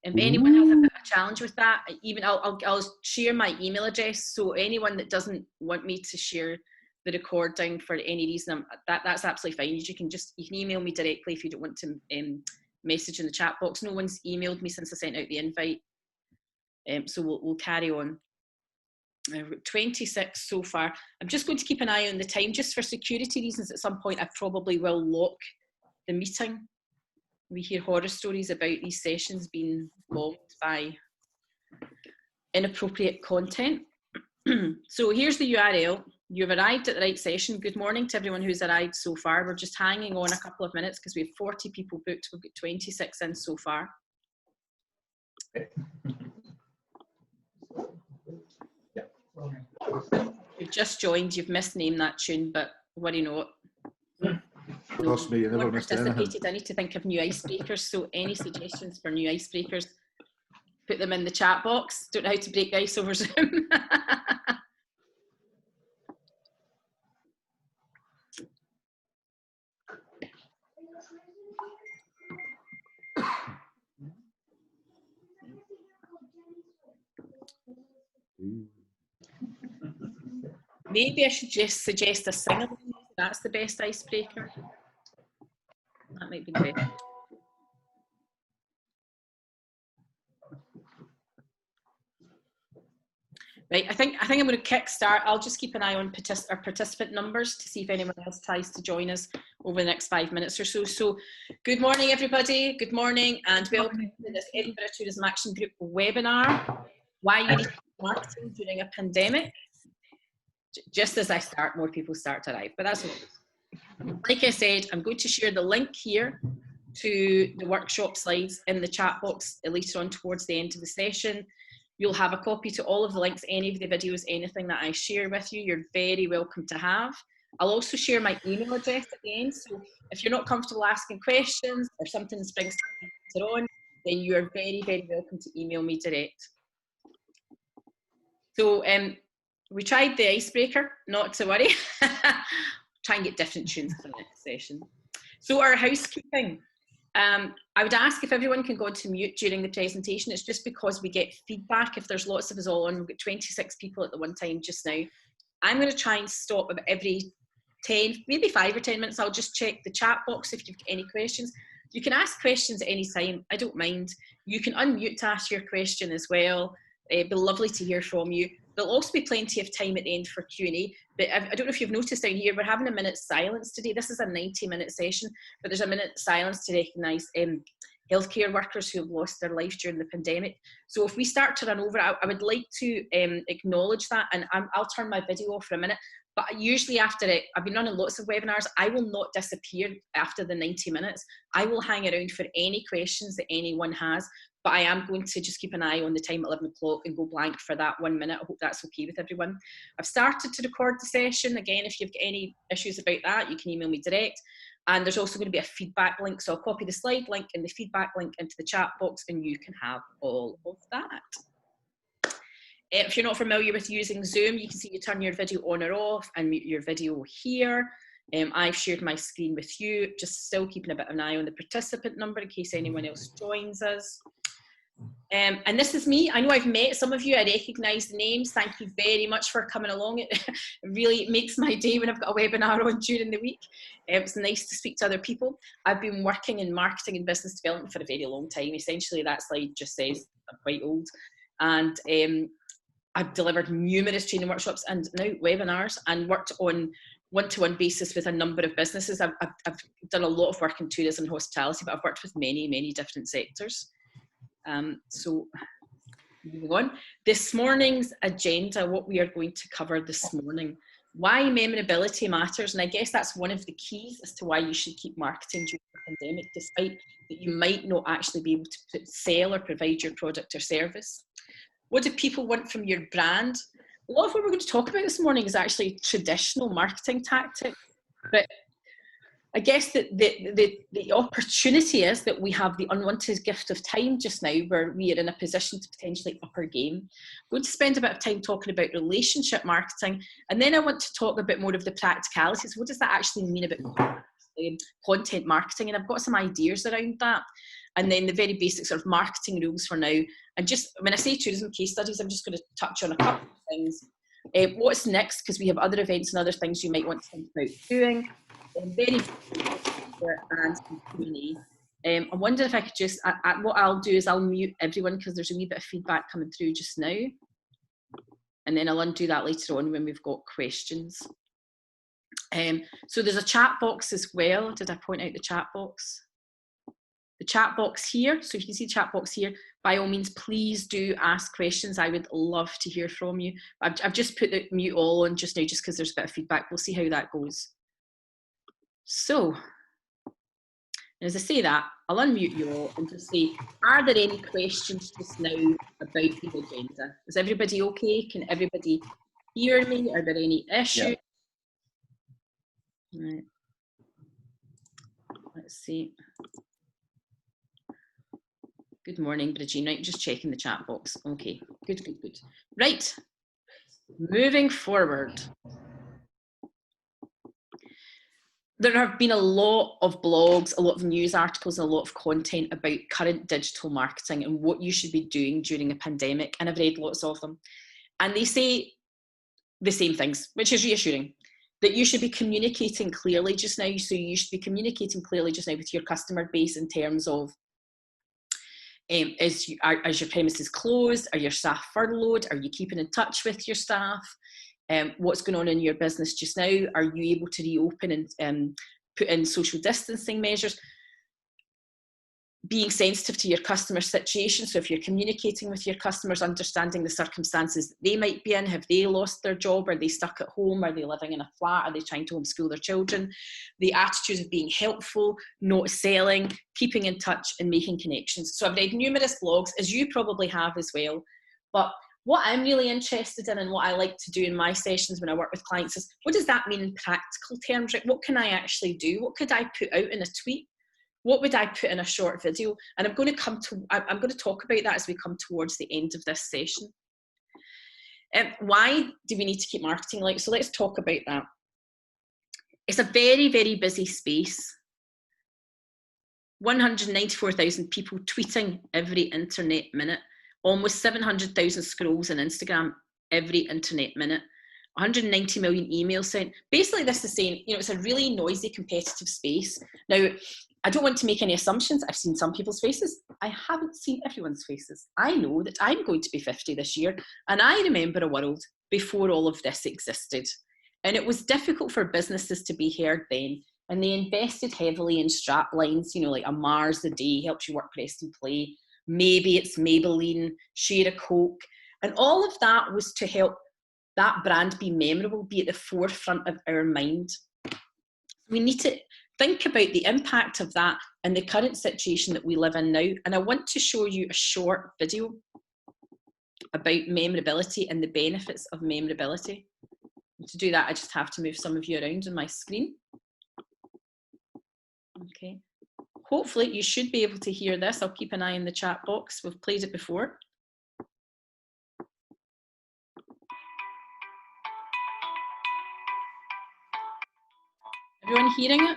If anyone has a bit of a challenge with that, even I'll share my email address. So anyone that doesn't want me to share the recording for any reason, that's absolutely fine. You can email me directly if you don't want to message in the chat box. No one's emailed me since I sent out the invite. So we'll carry on. 26 so far. I'm just going to keep an eye on the time, just for security reasons. At some point I probably will lock the meeting. We hear horror stories about these sessions being logged by inappropriate content. So here's the URL. You've arrived at the right session. Good morning to everyone who's arrived so far. We're just hanging on a couple of minutes because we have 40 people booked. We've got 26 in so far. You've just joined, you've misnamed that tune, but worry not. Trust me, you never missed anything. I need to think of new icebreakers, so any suggestions for new icebreakers, put them in the chat box. Don't know how to break ice over Zoom. Maybe I should just suggest a sing-along. That's the best icebreaker. That might be the best. Right, I think I'm going to kickstart. I'll just keep an eye on our participant numbers to see if anyone else tries to join us over the next 5 minutes or so. So, good morning, everybody. Good morning, and welcome to this Edinburgh Tourism Action Group webinar. Why you need marketing during a pandemic. Just as I start, more people start to arrive, but that's okay. Like I said, I'm going to share the link here to the workshop slides in the chat box later on towards the end of the session. You'll have a copy to all of the links, any of the videos, anything that I share with you, you're very welcome to have. I'll also share my email address at the end, so if you're not comfortable asking questions or something springs to later on, then you're very, very welcome to email me direct. So, we tried the icebreaker, not to worry. Try and get different tunes for the next session. So our housekeeping. I would ask if everyone can go into mute during the presentation. It's just because we get feedback if there's lots of us all on. We've got 26 people at the one time just now. I'm going to try and stop about every 10, maybe 5 or 10 minutes. I'll just check the chat box if you've got any questions. You can ask questions at any time. I don't mind. You can unmute to ask your question as well. It'd be lovely to hear from you. There'll also be plenty of time at the end for Q&A, but I don't know if you've noticed down here, we're having a minute's silence today. This is a 90-minute session, but there's a minute's silence to recognise healthcare workers who have lost their life during the pandemic. So if we start to run over, I would like to acknowledge that, and I'll turn my video off for a minute. But usually after it, I've been running lots of webinars, I will not disappear after the 90 minutes. I will hang around for any questions that anyone has, but I am going to just keep an eye on the time at 11 o'clock and go blank for that 1 minute. I hope that's okay with everyone. I've started to record the session. Again, if you've got any issues about that, you can email me direct. And there's also going to be a feedback link. So I'll copy the slide link and the feedback link into the chat box, and you can have all of that. If you're not familiar with using Zoom, you can see you turn your video on or off and mute your video here. I've shared my screen with you, just still keeping a bit of an eye on the participant number in case anyone else joins us. And this is me. I know I've met some of you. I recognise the names. Thank you very much for coming along. It really makes my day when I've got a webinar on during the week. It's nice to speak to other people. I've been working in marketing and business development for a very long time. Essentially, that slide just says I'm quite old. And I've delivered numerous training workshops and now webinars, and worked on one-to-one basis with a number of businesses. I've done a lot of work in tourism and hospitality, but I've worked with many, many different sectors. So moving on, this morning's agenda, what we are going to cover this morning, why memorability matters. And I guess that's one of the keys as to why you should keep marketing during the pandemic, despite that you might not actually be able to sell or provide your product or service. What do people want from your brand? A lot of what we're going to talk about this morning is actually traditional marketing tactics, but I guess that the opportunity is that we have the unwanted gift of time just now, where we are in a position to potentially up our game. I'm going to spend a bit of time talking about relationship marketing, and then I want to talk a bit more of the practicalities. What does that actually mean about content marketing, and I've got some ideas around that. And then the very basic sort of marketing rules for now. And just when I say tourism case studies, I'm just going to touch on a couple of things. What's next? Because we have other events and other things you might want to think about doing. Very and some Q&A. I wonder if I could just, what I'll do is I'll mute everyone because there's a wee bit of feedback coming through just now. And then I'll undo that later on when we've got questions. So there's a chat box as well. Did I point out the chat box? The chat box here. So if you can see the chat box here, by all means, please do ask questions. I would love to hear from you. I've just put the mute all on just now, just because there's a bit of feedback. We'll see how that goes. So, as I say that, I'll unmute you all and just say, are there any questions just now about the agenda? Is everybody okay? Can everybody hear me? Are there any issues? Yeah. Right. Let's see. Good morning, Bridgine. Right, just checking the chat box. Okay, good, good, good. Right, moving forward. There have been a lot of blogs, a lot of news articles, and a lot of content about current digital marketing and what you should be doing during a pandemic, and I've read lots of them. And they say the same things, which is reassuring, that you should be communicating clearly just now. So you should be communicating clearly just now with your customer base in terms of, is your premises closed? Are your staff furloughed? Are you keeping in touch with your staff? What's going on in your business just now? Are you able to reopen and put in social distancing measures? Being sensitive to your customer situation. So if you're communicating with your customers, understanding the circumstances that they might be in, have they lost their job? Are they stuck at home? Are they living in a flat? Are they trying to homeschool their children? The attitude of being helpful, not selling, keeping in touch and making connections. So I've read numerous blogs, as you probably have as well. But what I'm really interested in and what I like to do in my sessions when I work with clients is, what does that mean in practical terms? Right? What can I actually do? What could I put out in a tweet? What would I put in a short video? And I'm going to talk about that as we come towards the end of this session. Why do we need to keep marketing light? So let's talk about that. It's a very, very busy space. 194,000 people tweeting every internet minute. Almost 700,000 scrolls on Instagram every internet minute. 190 million emails sent. Basically, this is saying, you know, it's a really noisy, competitive space. Now, I don't want to make any assumptions. I've seen some people's faces. I haven't seen everyone's faces. I know that I'm going to be 50 this year, and I remember a world before all of this existed. And it was difficult for businesses to be heard then, and they invested heavily in strap lines, you know, like a Mars a day helps you work, rest and play. Maybe it's Maybelline, share a Coke. And all of that was to help that brand be memorable, be at the forefront of our mind. We need to think about the impact of that in the current situation that we live in now. And I want to show you a short video about memorability and the benefits of memorability. And to do that, I just have to move some of you around on my screen. Okay. Hopefully you should be able to hear this. I'll keep an eye in the chat box. We've played it before. Everyone hearing it?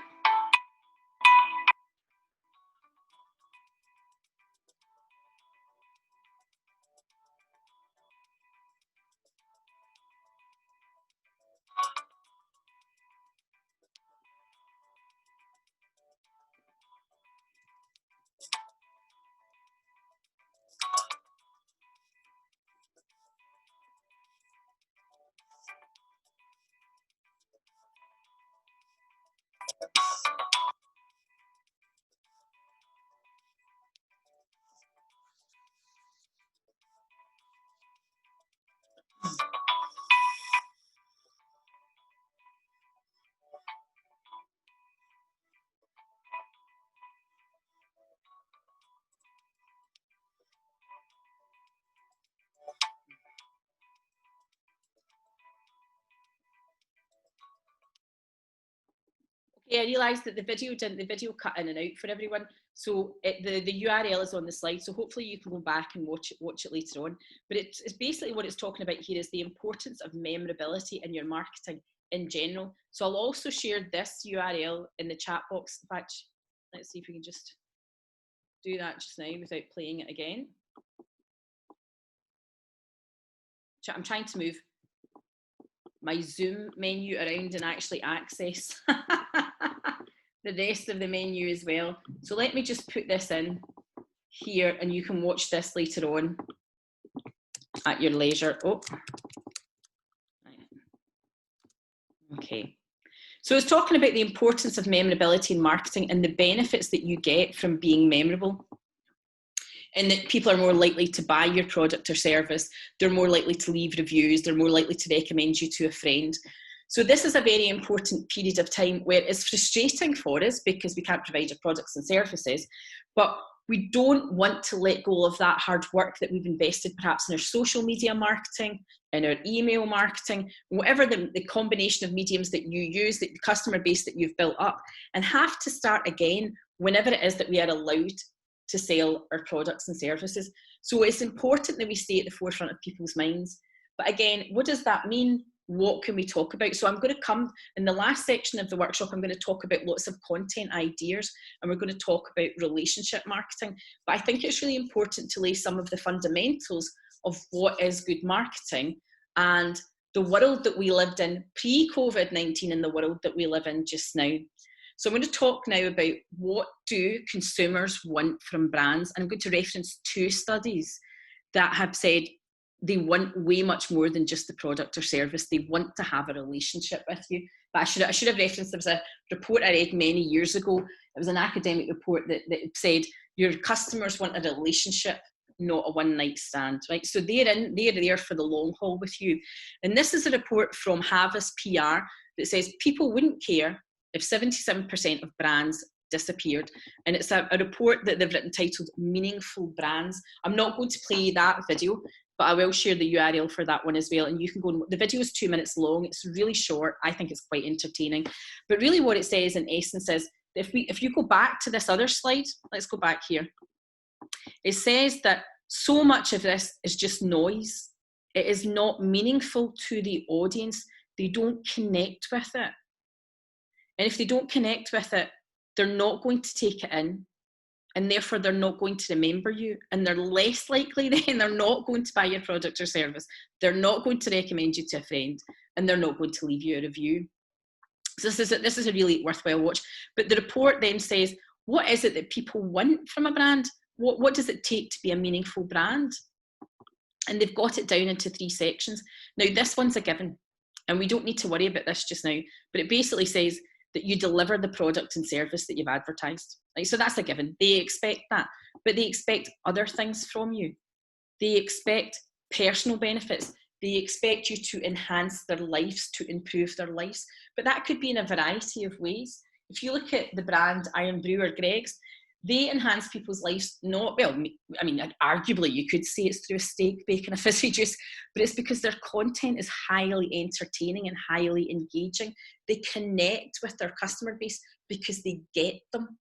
Okay, I realised that the video cut in and out for everyone. So the URL is on the slide. So hopefully you can go back and watch it later on. But it's basically what it's talking about here is the importance of memorability in your marketing in general. So I'll also share this URL in the chat box. In fact, let's see if we can just do that just now without playing it again. I'm trying to move my Zoom menu around and actually access the rest of the menu as well. So let me just put this in here and you can watch this later on at your leisure. Oh, okay. So it's talking about the importance of memorability in marketing and the benefits that you get from being memorable. And that people are more likely to buy your product or service. They're more likely to leave reviews. They're more likely to recommend you to a friend. So this is a very important period of time where it's frustrating for us because we can't provide our products and services, but we don't want to let go of that hard work that we've invested perhaps in our social media marketing, in our email marketing, whatever the combination of mediums that you use, the customer base that you've built up, and have to start again whenever it is that we are allowed to sell our products and services. So it's important that we stay at the forefront of people's minds. But again, what does that mean? What can we talk about? So I'm going to come in the last section of the workshop, I'm going to talk about lots of content ideas, and we're going to talk about relationship marketing. But I think it's really important to lay some of the fundamentals of what is good marketing and the world that we lived in pre-COVID-19 and the world that we live in just now. So I'm going to talk now about what do consumers want from brands. And I'm going to reference 2 studies that have said they want way much more than just the product or service. They want to have a relationship with you. But I should have referenced, there was a report I read many years ago. It was an academic report that said your customers want a relationship, not a one-night stand, right? So they're there for the long haul with you. And this is a report from Havas PR that says people wouldn't care if 77% of brands disappeared. And it's a report that they've written titled Meaningful Brands. I'm not going to play that video, but I will share the URL for that one as well. And you can go, the video is 2 minutes long. It's really short. I think it's quite entertaining. But really what it says in essence is, if you go back to this other slide, let's go back here. It says that so much of this is just noise. It is not meaningful to the audience. They don't connect with it. And if they don't connect with it, they're not going to take it in. And therefore, they're not going to remember you. And they're less likely then, they're not going to buy your product or service. They're not going to recommend you to a friend. And they're not going to leave you a review. So this is a really worthwhile watch. But the report then says, what is it that people want from a brand? What does it take to be a meaningful brand? And they've got it down into 3 sections. Now, this one's a given. And we don't need to worry about this just now. But it basically says that you deliver the product and service that you've advertised. Right? So that's a given. They expect that. But they expect other things from you. They expect personal benefits. They expect you to enhance their lives, to improve their lives. But that could be in a variety of ways. If you look at the brand Iron Brew or Greg's, they enhance people's lives not, well, I mean, arguably you could say it's through a steak, bacon, a fizzy juice, but it's because their content is highly entertaining and highly engaging. They connect with their customer base because they get them.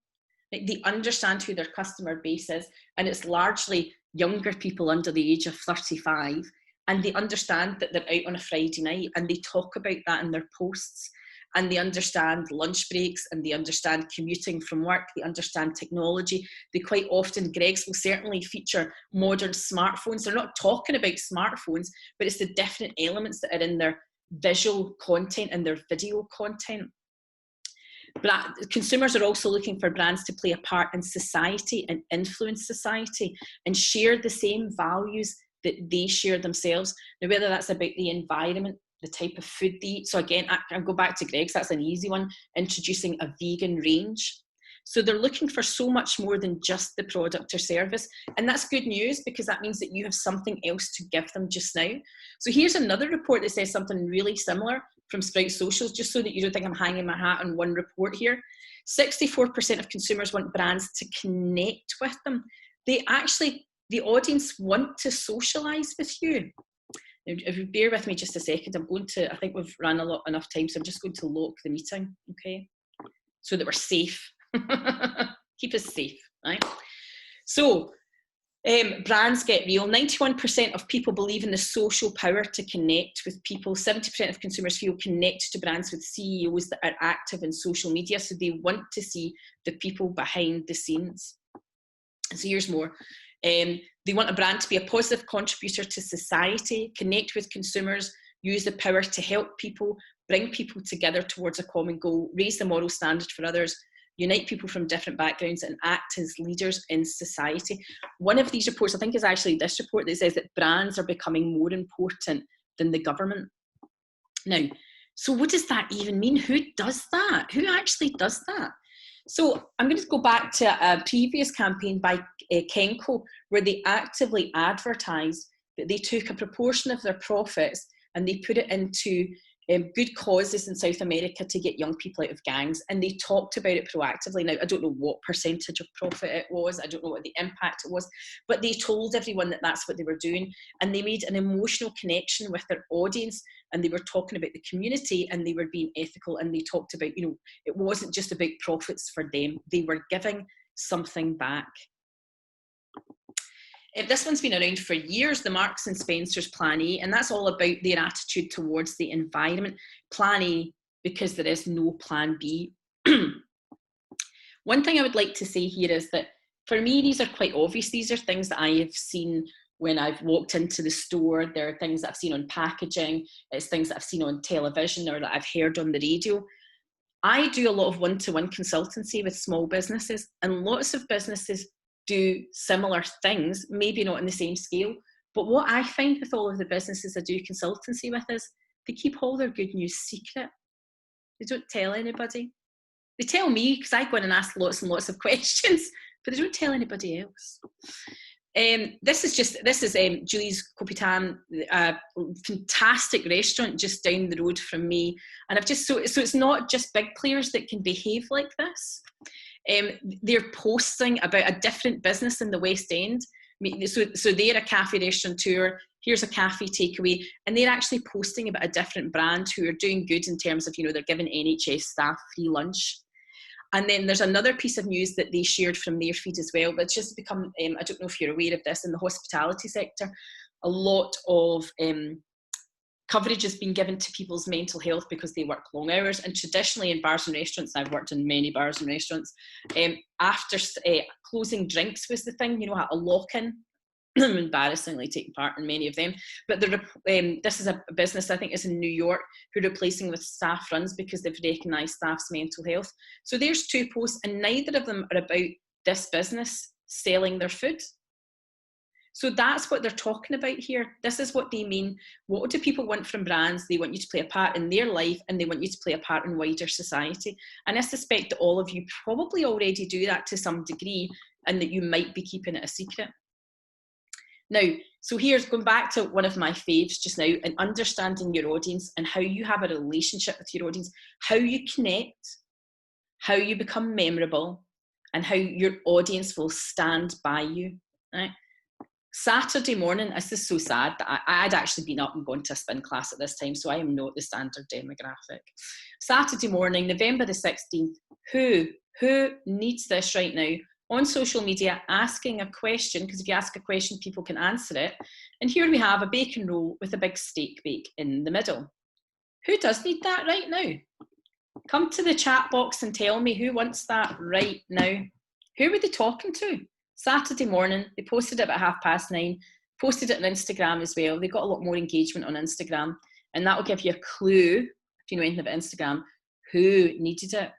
Like, they understand who their customer base is, and it's largely younger people under the age of 35, and they understand that they're out on a Friday night and they talk about that in their posts. And they understand lunch breaks, and they understand commuting from work. They understand technology. They quite often, Greg's will certainly feature modern smartphones. They're not talking about smartphones, but it's the different elements that are in their visual content and their video content. But consumers are also looking for brands to play a part in society and influence society and share the same values that they share themselves. Now, whether that's about the environment, the type of food they eat. So again, I'll go back to Greg's, that's an easy one, introducing a vegan range. So they're looking for so much more than just the product or service. And that's good news, because that means that you have something else to give them just now. So here's another report that says something really similar from Sprout Socials, just so that you don't think I'm hanging my hat on one report here. 64% of consumers want brands to connect with them. The audience want to socialize with you. If you bear with me just a second, I think we've run enough time, so I'm just going to lock the meeting, okay? So that we're safe. Keep us safe, right? So Brands get real. 91% of people believe in the social power to connect with people. 70% of consumers feel connected to brands with CEOs that are active in social media. So they want to see the people behind the scenes. So here's more. They want a brand to be a positive contributor to society, connect with consumers, use the power to help people, bring people together towards a common goal, raise the moral standard for others, unite people from different backgrounds, and act as leaders in society. One of these reports, I think, is actually this report that says that brands are becoming more important than the government. Now, so what does that even mean? Who does that? Who actually does that? So I'm going to go back to a previous campaign by Kenco, where they actively advertised that they took a proportion of their profits and they put it into good causes in South America to get young people out of gangs, and they talked about it proactively. Now, I don't know what percentage of profit it was, I don't know what the impact it was, but they told everyone that that's what they were doing, and they made an emotional connection with their audience, and they were talking about the community, and they were being ethical, and they talked about, you know, it wasn't just about profits for them, they were giving something back. This one's been around for years, the Marks and Spencer's Plan A, and that's all about their attitude towards the environment. Plan A, because there is no Plan B. One thing I would like to say here is that for me, these are quite obvious. These are things that I have seen when I've walked into the store. There are things that I've seen on packaging. It's things that I've seen on television or that I've heard on the radio. I do a lot of one-to-one consultancy with small businesses, and lots of businesses do similar things, maybe not on the same scale. But what I find with all of the businesses I do consultancy with is they keep all their good news secret. They don't tell anybody. They tell me because I go in and ask lots and lots of questions, but they don't tell anybody else. This is Julie's Copitan, a fantastic restaurant just down the road from me. And I've just so it's not just big players that can behave like this. They're posting about a different business in the West End. So they're a cafe restaurateur, here's a cafe takeaway, and they're actually posting about a different brand who are doing good in terms of, you know, they're giving NHS staff free lunch. And then there's another piece of news that they shared from their feed as well, but it's just become, I don't know if you're aware of this, in the hospitality sector, a lot of coverage has been given to people's mental health because they work long hours. And traditionally in bars and restaurants, I've worked in many bars and restaurants, after closing drinks was the thing, you know, a lock-in. I'm embarrassingly taking part in many of them, but this is a business I think is in New York who are replacing with staff runs because they've recognised staff's mental health. So there's 2 posts, and neither of them are about this business selling their food. So that's what they're talking about here. This is what they mean. What do people want from brands? They want you to play a part in their life, and they want you to play a part in wider society. And I suspect that all of you probably already do that to some degree, and that you might be keeping it a secret. Now, so here's going back to one of my faves just now, and understanding your audience and how you have a relationship with your audience, how you connect, how you become memorable, and how your audience will stand by you, right? Saturday morning, this is so sad that I'd actually been up and gone to a spin class at this time, so I am not the standard demographic. Saturday morning, November the 16th, who needs this right now? On social media, asking a question, because if you ask a question, people can answer it. And here we have a bacon roll with a big steak bake in the middle. Who does need that right now? Come to the chat box and tell me who wants that right now. Who were they talking to? Saturday morning, they posted it about 9:30, posted it on Instagram as well. They got a lot more engagement on Instagram, and that will give you a clue, if you know anything about Instagram, who needed it.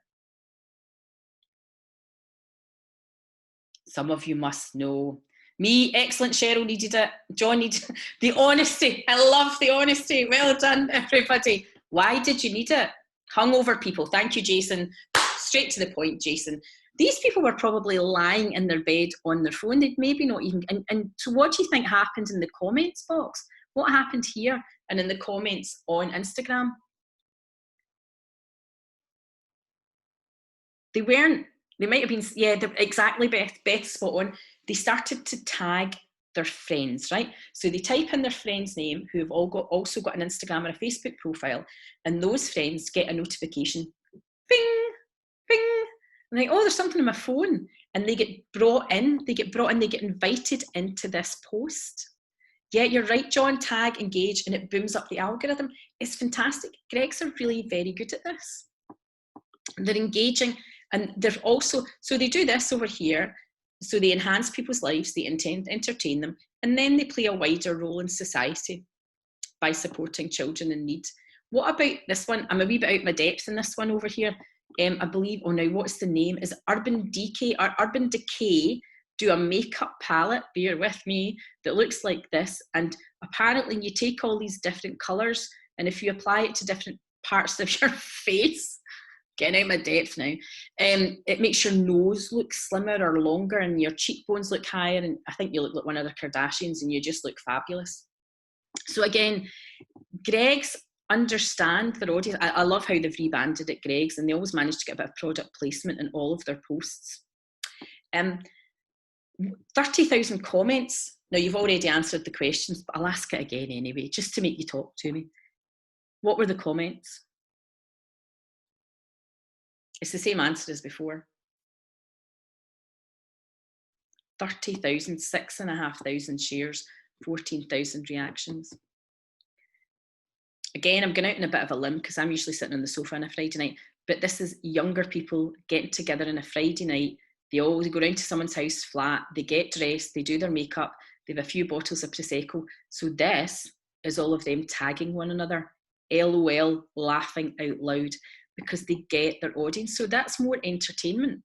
Some of you must know. Me, excellent, Cheryl needed it. John needed it. The honesty. I love the honesty. Well done, everybody. Why did you need it? Hungover people. Thank you, Jason. Straight to the point, Jason. These people were probably lying in their bed on their phone. They'd maybe not even... And so what do you think happened in the comments box? What happened here and in the comments on Instagram? They weren't... They might have been, yeah, exactly, Beth, spot on. They started to tag their friends, right? So they type in their friend's name, who have also got an Instagram or a Facebook profile, and those friends get a notification, ping, ping, I'm like, oh, there's something on my phone. And they get brought in, they get invited into this post. Yeah, you're right, John, tag, engage, and it booms up the algorithm. It's fantastic. Gregs are really very good at this. They're engaging, and they're also, so they do this over here. So they enhance people's lives, they entertain them, and then they play a wider role in society by supporting children in need. What about this one? I'm a wee bit out of my depth in this one over here. I believe, oh no, what's the name? Is Urban Decay do a makeup palette, bear with me, that looks like this. And apparently you take all these different colours, and if you apply it to different parts of your face, getting out of my depth now, it makes your nose look slimmer or longer, and your cheekbones look higher, and I think you look like one of the Kardashians, and you just look fabulous. So again, Greggs understand their audience. I love how they've rebranded it Greggs, and they always manage to get a bit of product placement in all of their posts. 30,000 comments. Now, you've already answered the questions, but I'll ask it again anyway, just to make you talk to me. What were the comments? It's the same answer as before. 30,000, 6,500 shares, 14,000 reactions. Again, I'm going out on a bit of a limb because I'm usually sitting on the sofa on a Friday night, but this is younger people getting together on a Friday night. They always go round to someone's house flat, they get dressed, they do their makeup, they have a few bottles of Prosecco. So this is all of them tagging one another, LOL, laughing out loud, because they get their audience. So that's more entertainment.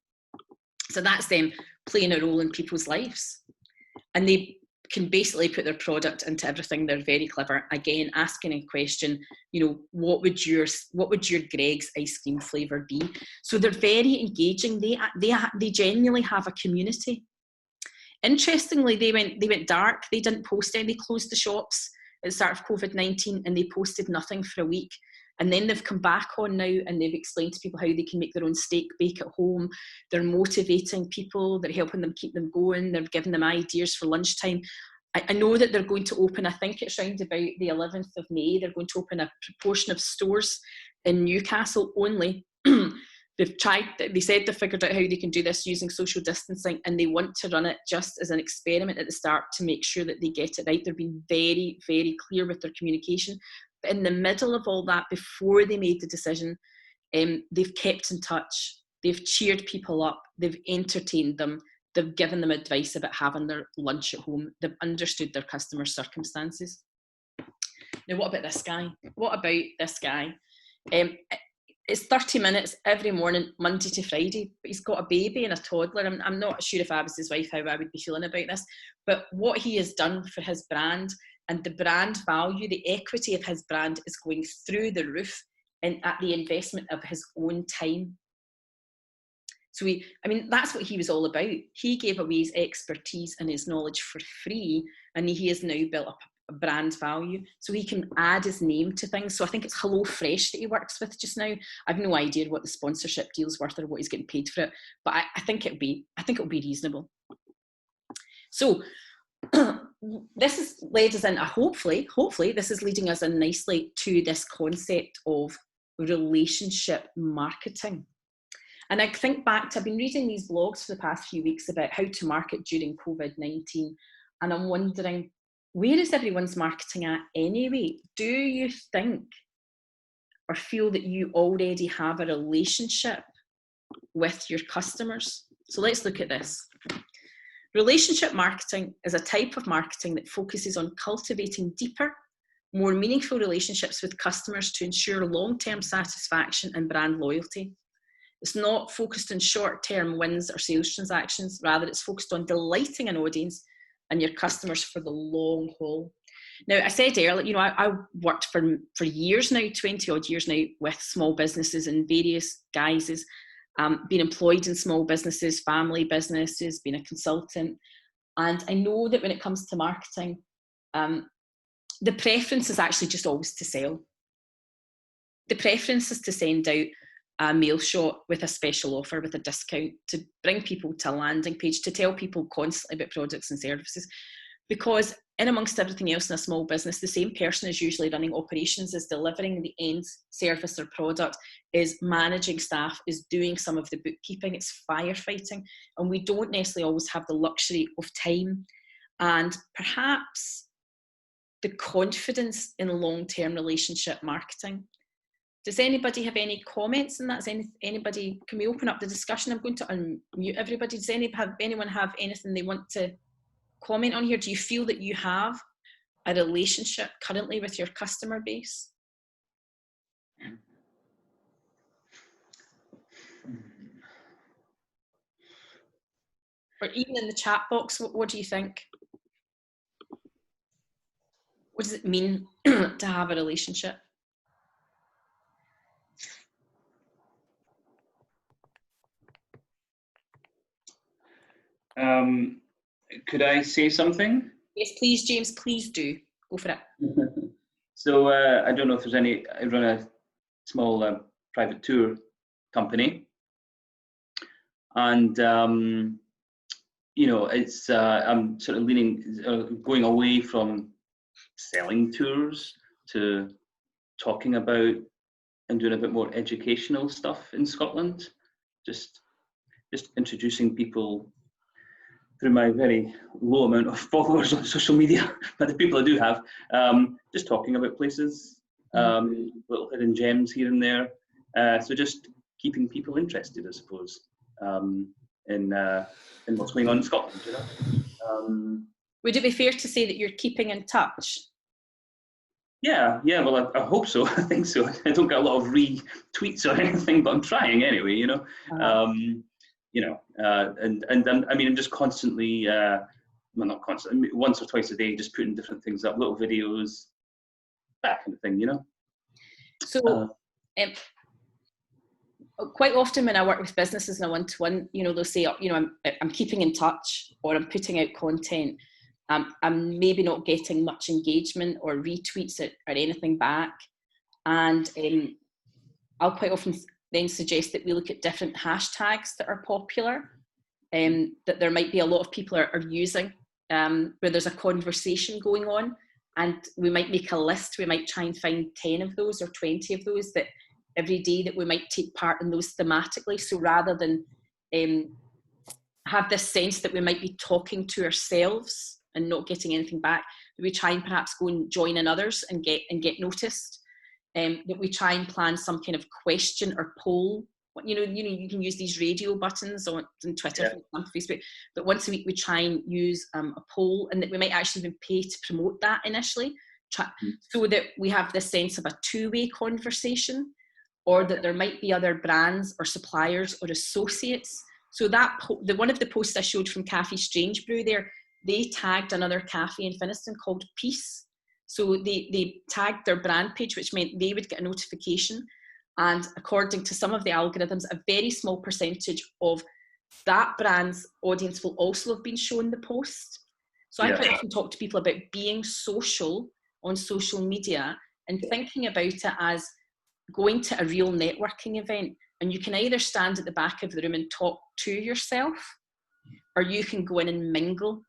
So that's them playing a role in people's lives. And they can basically put their product into everything. They're very clever. Again, asking a question, you know, what would your Greggs ice cream flavour be? So they're very engaging. They genuinely have a community. Interestingly, they went dark. They didn't post any. They closed the shops at the start of COVID-19, and they posted nothing for a week. And then they've come back on now, and they've explained to people how they can make their own steak bake at home. They're motivating people. They're helping them keep them going. They're giving them ideas for lunchtime. I know that they're going to open, I think it's around about the 11th of May, they're going to open a proportion of stores in Newcastle only. They said they figured out how they can do this using social distancing, and they want to run it just as an experiment at the start to make sure that they get it right. They're being very, very clear with their communication. But in the middle of all that, before they made the decision, they've kept in touch. They've cheered people up. They've entertained them. They've given them advice about having their lunch at home. They've understood their customers' circumstances. Now, what about this guy? What about this guy? It's 30 minutes every morning, Monday to Friday, but he's got a baby and a toddler. I'm not sure if I was his wife, how I would be feeling about this, but what he has done for his brand and the brand value, the equity of his brand is going through the roof, and at the investment of his own time. So that's what he was all about. He gave away his expertise and his knowledge for free, and he has now built up a brand value, so he can add his name to things. So I think it's HelloFresh that he works with just now. I've no idea what the sponsorship deal's worth or what he's getting paid for it, but I think it'll be reasonable. So this has led us in, hopefully this is leading us in nicely to this concept of relationship marketing. And I think back to, I've been reading these blogs for the past few weeks about how to market during COVID-19, and I'm wondering, where is everyone's marketing at anyway? Do you think or feel that you already have a relationship with your customers? So let's look at this. Relationship marketing is a type of marketing that focuses on cultivating deeper, more meaningful relationships with customers to ensure long-term satisfaction and brand loyalty. It's not focused on short-term wins or sales transactions. Rather, it's focused on delighting an audience and your customers for the long haul. Now, I said earlier, I worked for years now, 20 odd years now, with small businesses in various guises, been employed in small businesses, family businesses, been a consultant. And I know that when it comes to marketing, the preference is actually just always to sell. The preference is to send out a mail shot with a special offer, with a discount, to bring people to a landing page, to tell people constantly about products and services. because in amongst everything else in a small business, the same person is usually running operations, is delivering the end service or product, is managing staff, is doing some of the bookkeeping, it's firefighting. And we don't necessarily always have the luxury of time and perhaps the confidence in long-term relationship marketing. Does anybody have any comments on that? Anybody, can we open up the discussion? I'm going to unmute everybody. Does anyone have anything they want to comment on here? Do you feel that you have a relationship currently with your customer base? Or even in the chat box, what do you think? What does it mean to have a relationship? Could I say something? Yes, please, James, please do. Go for it. So I don't know if there's any, I run a small private tour company. And, you know, it's, I'm sort of leaning, going away from selling tours to talking about and doing a bit more educational stuff in Scotland. Just introducing people through my very low amount of followers on social media, but the people I do have, just talking about places, little hidden gems here and there. So just keeping people interested, I suppose, in what's going on in Scotland, you know. Would it be fair to say that you're keeping in touch? Yeah, well, I hope so. I think so. I don't get a lot of retweets or anything, but I'm trying anyway, you know. You know, and I mean, I'm just constantly, well, not constantly, once or twice a day, just putting different things up, little videos, that kind of thing, you know. So, quite often when I work with businesses in a one-to-one, you know, they'll say, you know, I'm keeping in touch, or I'm putting out content. I'm maybe not getting much engagement or retweets or anything back, and I'll quite often then suggest that we look at different hashtags that are popular, that there might be a lot of people are using, where there's a conversation going on, and we might make a list. We might try and find 10 of those or 20 of those that every day that we might take part in those thematically. So rather than have this sense that we might be talking to ourselves and not getting anything back, we try and perhaps go and join in others and get noticed. That we try and plan some kind of question or poll. You know, you can use these radio buttons on Twitter, on Facebook, but once a week we try and use a poll, and that we might actually even pay to promote that initially, so that we have this sense of a two-way conversation, or that there might be other brands or suppliers or associates. So that one of the posts I showed from Cafe Strange Brew there, they tagged another cafe in Finnieston called Peace. So they tagged their brand page, which meant they would get a notification. And according to some of the algorithms, a very small percentage of that brand's audience will also have been shown the post. So I quite often talk to people about being social on social media and thinking about it as going to a real networking event. And you can either stand at the back of the room and talk to yourself, or you can go in and mingle.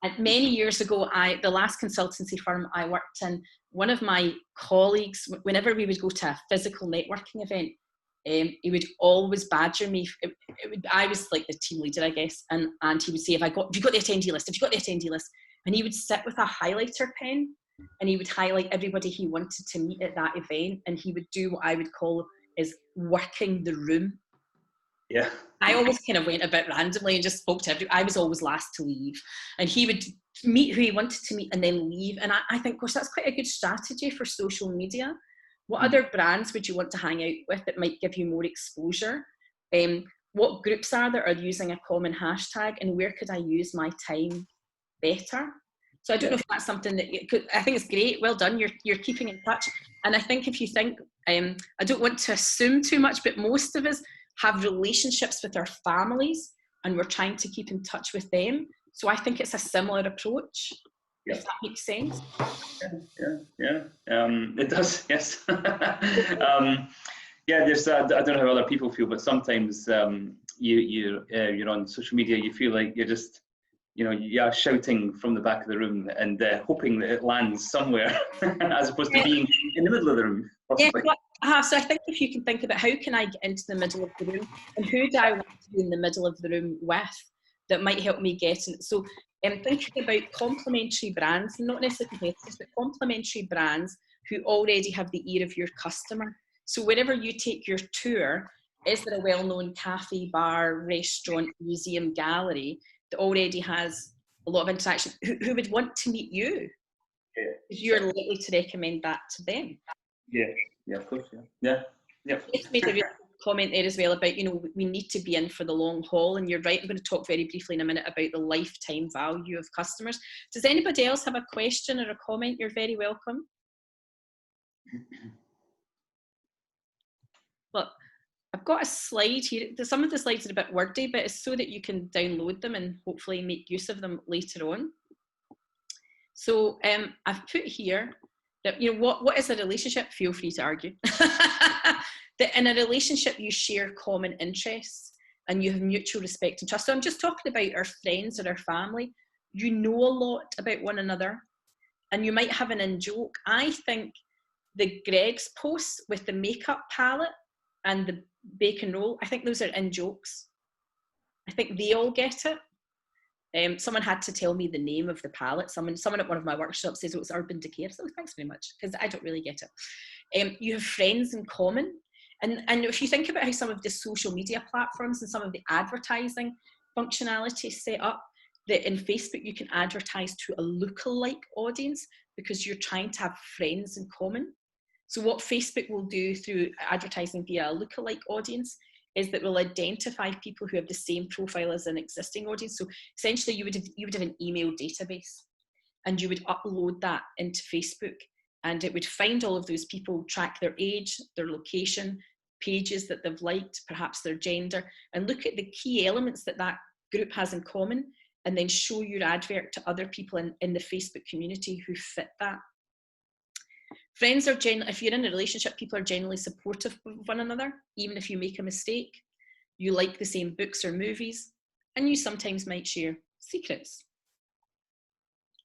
And many years ago, the last consultancy firm I worked in, one of my colleagues, whenever we would go to a physical networking event, he would always badger me. I was like the team leader, I guess, and he would say, have you got the attendee list? Have you got the attendee list? And he would sit with a highlighter pen, and he would highlight everybody he wanted to meet at that event, and he would do what I would call is working the room. Yeah. I always kind of went a bit randomly and just spoke to everyone. I was always last to leave, and he would meet who he wanted to meet and then leave. And I think, of course, that's quite a good strategy for social media. What other brands would you want to hang out with that might give you more exposure? What groups are there using a common hashtag, and where could I use my time better? So I don't know if that's something that I think it's great. Well done. You're keeping in touch. And I think if you think, I don't want to assume too much, but most of us have relationships with our families, and we're trying to keep in touch with them. So I think it's a similar approach, if that makes sense. Yeah. It does, yes. Yeah, there's, I don't know how other people feel, but sometimes you're on social media, you feel like you're just shouting from the back of the room and hoping that it lands somewhere as opposed to being in the middle of the room. Possibly. Yeah, so I think if you can think about how can I get into the middle of the room and who do I want to be in the middle of the room with, that might help me get in. So thinking about complementary brands, not necessarily competitors, but complementary brands who already have the ear of your customer. So wherever you take your tour, is there a well-known cafe, bar, restaurant, museum, gallery that already has a lot of interaction, who would want to meet you? Yeah. Because you're likely to recommend that to them. Yeah, of course, yeah. It's made a real comment there as well about, we need to be in for the long haul, and you're right, I'm going to talk very briefly in a minute about the lifetime value of customers. Does anybody else have a question or a comment? You're very welcome. Well, I've got a slide here. Some of the slides are a bit wordy, but it's so that you can download them and hopefully make use of them later on. So I've put here that, what is a relationship? Feel free to argue. That in a relationship, you share common interests and you have mutual respect and trust. So I'm just talking about our friends or our family. You know a lot about one another and you might have an in-joke. I think the Greg's posts with the makeup palette and the bacon roll, I think those are in-jokes. I think they all get it. Someone had to tell me the name of the palette. Someone at one of my workshops says, it's Urban Decay. So thanks very much, because I don't really get it. You have friends in common. And if you think about how some of the social media platforms and some of the advertising functionality set up, that in Facebook you can advertise to a lookalike audience because you're trying to have friends in common. So what Facebook will do through advertising via a lookalike audience is that will identify people who have the same profile as an existing audience. So essentially you would have an email database and you would upload that into Facebook, and it would find all of those people, track their age, their location, pages that they've liked, perhaps their gender, and look at the key elements that that group has in common, and then show your advert to other people in the Facebook community who fit that. Friends are generally, if you're in a relationship, people are generally supportive of one another, even if you make a mistake. You like the same books or movies, and you sometimes might share secrets.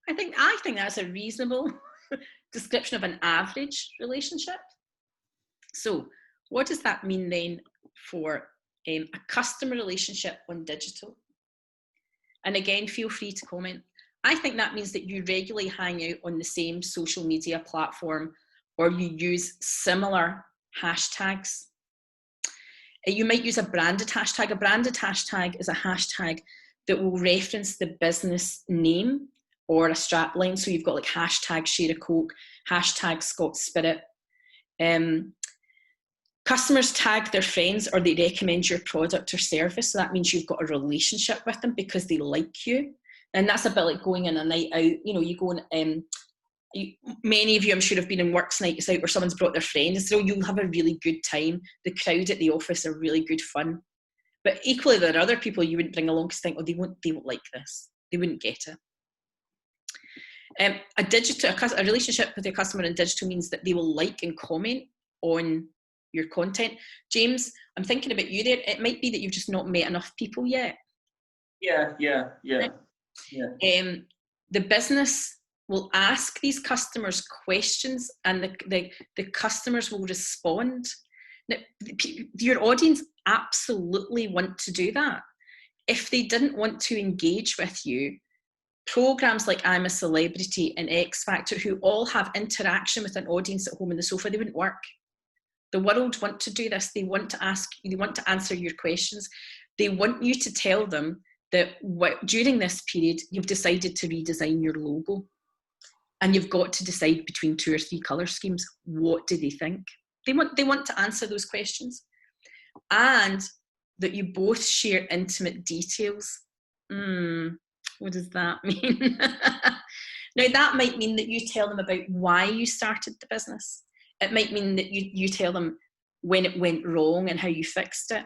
I think that's a reasonable description of an average relationship. So what does that mean then for a customer relationship on digital? And again, feel free to comment. I think that means that you regularly hang out on the same social media platform, or you use similar hashtags. You might use a branded hashtag. A branded hashtag is a hashtag that will reference the business name or a strapline. So you've got like hashtag share a Coke, hashtag Scott Spirit. Customers tag their friends or they recommend your product or service. So that means you've got a relationship with them because they like you. And that's a bit like going on a night out. You go and many of you, I'm sure, have been in works nights out where someone's brought their friend, and so you'll have a really good time. The crowd at the office are really good fun. But equally, there are other people you wouldn't bring along because think, they won't like this. They wouldn't get it. A relationship with your customer in digital means that they will like and comment on your content. James, I'm thinking about you there. It might be that you've just not met enough people yet. Yeah. The business will ask these customers questions, and the customers will respond. Now, your audience absolutely want to do that. If they didn't want to engage with you, programs like I'm a Celebrity and X Factor, who all have interaction with an audience at home on the sofa, they wouldn't work. The world want to do this. They want to answer your questions. They want you to tell them that during this period, you've decided to redesign your logo. And you've got to decide between 2 or 3 colour schemes. What do they think? They want to answer those questions. And that you both share intimate details. What does that mean? Now, that might mean that you tell them about why you started the business. It might mean that you tell them when it went wrong and how you fixed it.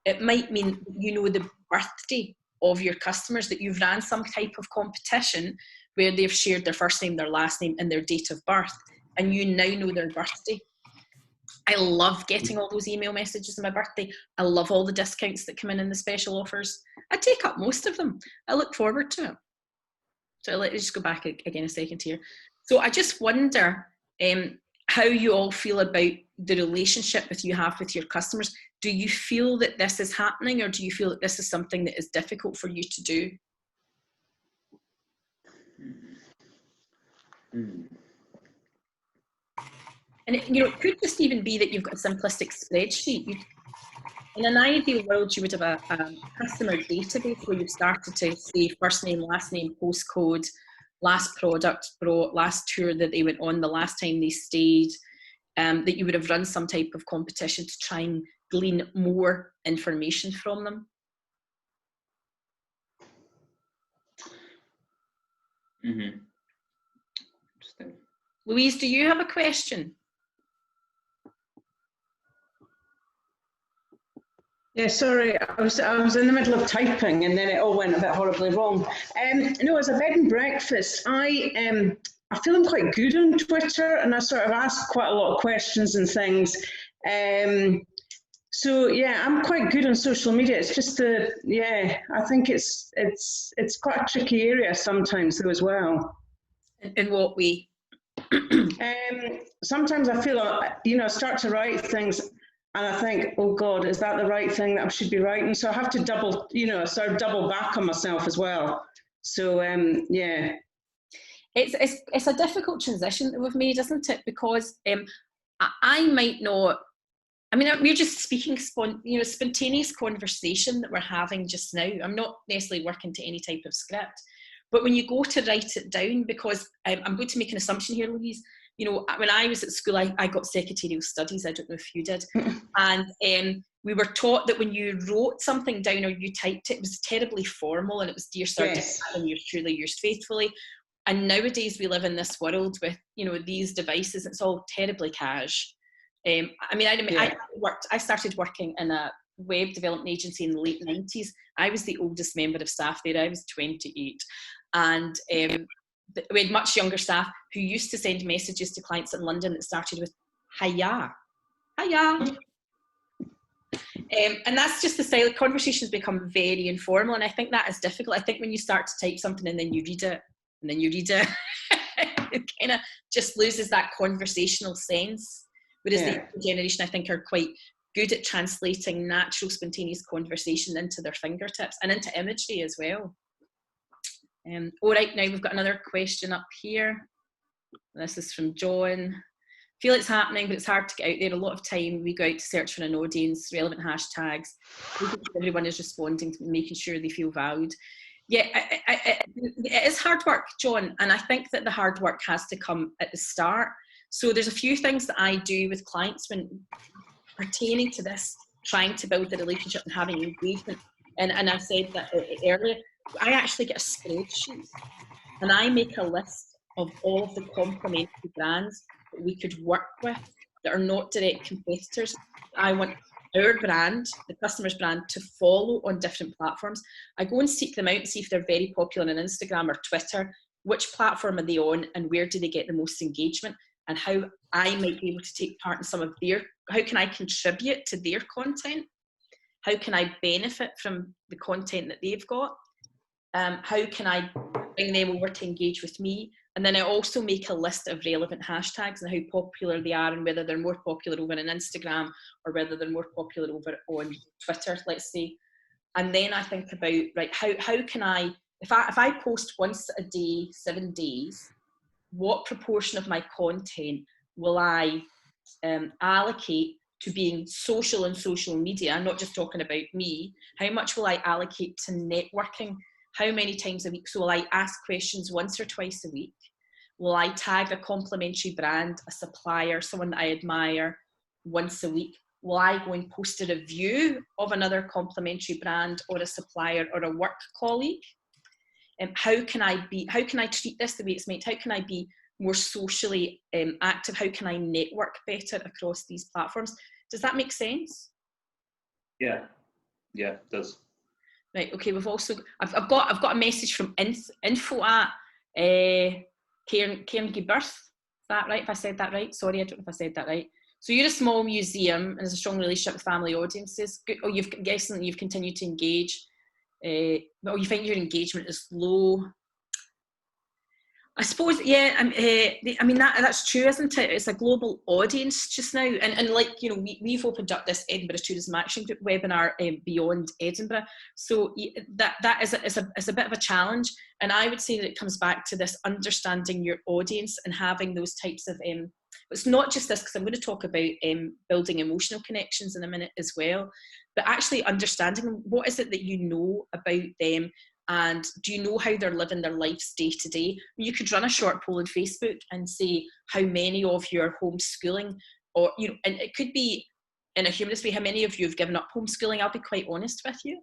It might mean you know the birthday of your customers, that you've ran some type of competition where they've shared their first name, their last name, and their date of birth, and you now know their birthday. I love getting all those email messages on my birthday. I love all the discounts that come in the special offers. I take up most of them. I look forward to it. So let's just go back again a second here. So I just wonder how you all feel about the relationship that you have with your customers. Do you feel that this is happening, or do you feel that this is something that is difficult for you to do? And it could just even be that you've got a simplistic spreadsheet. In an ideal world, you would have a customer database where you've started to say first name, last name, postcode, last product brought, last tour that they went on, the last time they stayed, that you would have run some type of competition to try and glean more information from them. Mm-hmm. Interesting. Louise, do you have a question? Yeah, sorry, I was in the middle of typing and then it all went a bit horribly wrong. No, as a bed and breakfast, I feel I'm quite good on Twitter, and I sort of ask quite a lot of questions and things. So yeah, I'm quite good on social media. It's just I think it's quite a tricky area sometimes though as well. In what way? Sometimes I feel, I start to write things and I think, oh God, is that the right thing that I should be writing? So I have to double back on myself as well. So yeah. It's a difficult transition that we've made, isn't it? Because I might not, we're just speaking spontaneous conversation that we're having just now. I'm not necessarily working to any type of script. But when you go to write it down, because I'm going to make an assumption here, Louise, when I was at school, I got secretarial studies. I don't know if you did. And we were taught that when you wrote something down or you typed it, it was terribly formal, and it was "Dear Sir, yes. and yours truly, yours faithfully." And nowadays we live in this world with, these devices. It's all terribly cash. I started working in a web development agency in the late 90s. I was the oldest member of staff there. I was 28. And we had much younger staff who used to send messages to clients in London that started with "Hiya, hiya." And that's just the style. Conversations become very informal, and I think that is difficult. I think when you start to type something and then you read it, and then you read it, it kind of just loses that conversational sense. Whereas the younger generation, I think, are quite good at translating natural, spontaneous conversation into their fingertips and into imagery as well. All right, now we've got another question up here. This is from John. Feel it's happening, but it's hard to get out there. A lot of time we go out to search for an audience, relevant hashtags. Everyone is responding to making sure they feel valued. Yeah, it is hard work, John, and I think that the hard work has to come at the start. So there's a few things that I do with clients when pertaining to this, trying to build the relationship and having engagement. And I said that earlier, I actually get a spreadsheet and I make a list of all of the complementary brands that we could work with that are not direct competitors. I want our brand, the customer's brand, to follow on different platforms. I go and seek them out and see if they're very popular on Instagram or Twitter, which platform are they on and where do they get the most engagement, and how I might be able to take part in some of how can I contribute to their content? How can I benefit from the content that they've got? How can I bring them over to engage with me? And then I also make a list of relevant hashtags and how popular they are, and whether they're more popular over on Instagram or whether they're more popular over on Twitter, let's say. And then I think about, right, how can I, if I post once a day, 7 days, what proportion of my content will I allocate to being social and social media? I'm not just talking about me. How much will I allocate to networking? How many times a week? So will I ask questions once or twice a week? Will I tag a complementary brand, a supplier, someone that I admire once a week? Will I go and post a review of another complementary brand or a supplier or a work colleague? How can I treat this the way it's meant? How can I be more socially active? How can I network better across these platforms? Does that make sense? Yeah, it does. Right. Okay. We've also I've got a message from info@Cairngee Birth. Is that right? If I said that right? Sorry, I don't know if I said that right. So you're a small museum and there's a strong relationship with family audiences. Oh, you've guessing that you've continued to engage. Well, you think your engagement is low. I suppose, yeah. I mean that's true, isn't it? It's a global audience just now, and like, you know, we've opened up this Edinburgh Tourism Action Group webinar beyond Edinburgh, so that is a bit of a challenge. And I would say that it comes back to this understanding your audience and having those types of. It's not just this, because I'm going to talk about building emotional connections in a minute as well, but actually understanding what is it that you know about them. And do you know how they're living their lives day to day? You could run a short poll on Facebook and say how many of you are homeschooling, or, you know, and it could be in a humorous way, how many of you have given up homeschooling. I'll be quite honest with you.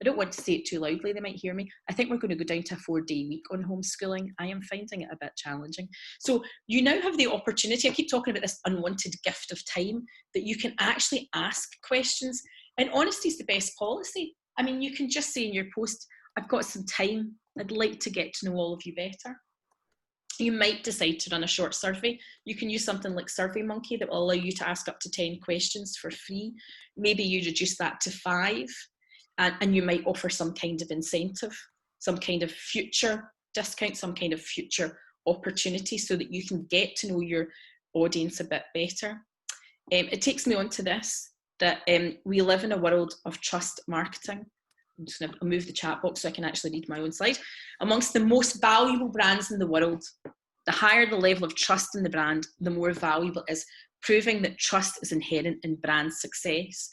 I don't want to say it too loudly, they might hear me. I think we're going to go down to a 4-day week on homeschooling. I am finding it a bit challenging. So you now have the opportunity, I keep talking about this unwanted gift of time, that you can actually ask questions. And honesty is the best policy. I mean, you can just say in your post, I've got some time, I'd like to get to know all of you better. You might decide to run a short survey. You can use something like SurveyMonkey that will allow you to ask up to 10 questions for free. Maybe you reduce that to 5, and you might offer some kind of incentive, some kind of future discount, some kind of future opportunity, so that you can get to know your audience a bit better. It takes me on to this, that we live in a world of trust marketing. I'm just going to move the chat box so I can actually read my own slide. Amongst the most valuable brands in the world, the higher the level of trust in the brand, the more valuable it is, proving that trust is inherent in brand success.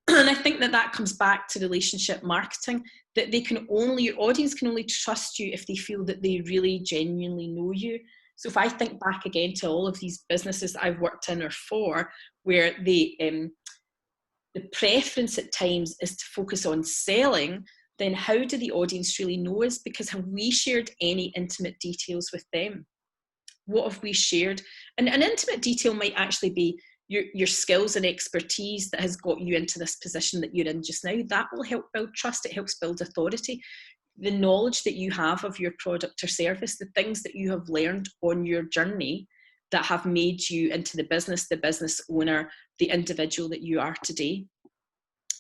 And I think that that comes back to relationship marketing, that they can only, your audience can only trust you if they feel that they really genuinely know you. So if I think back again to all of these businesses that I've worked in or for, where the preference at times is to focus on selling, then how do the audience really know us? Because have we shared any intimate details with them? What have we shared? And an intimate detail might actually be your skills and expertise that has got you into this position that you're in just now. That will help build trust. It helps build authority. The knowledge that you have of your product or service, the things that you have learned on your journey that have made you into the business owner, the individual that you are today.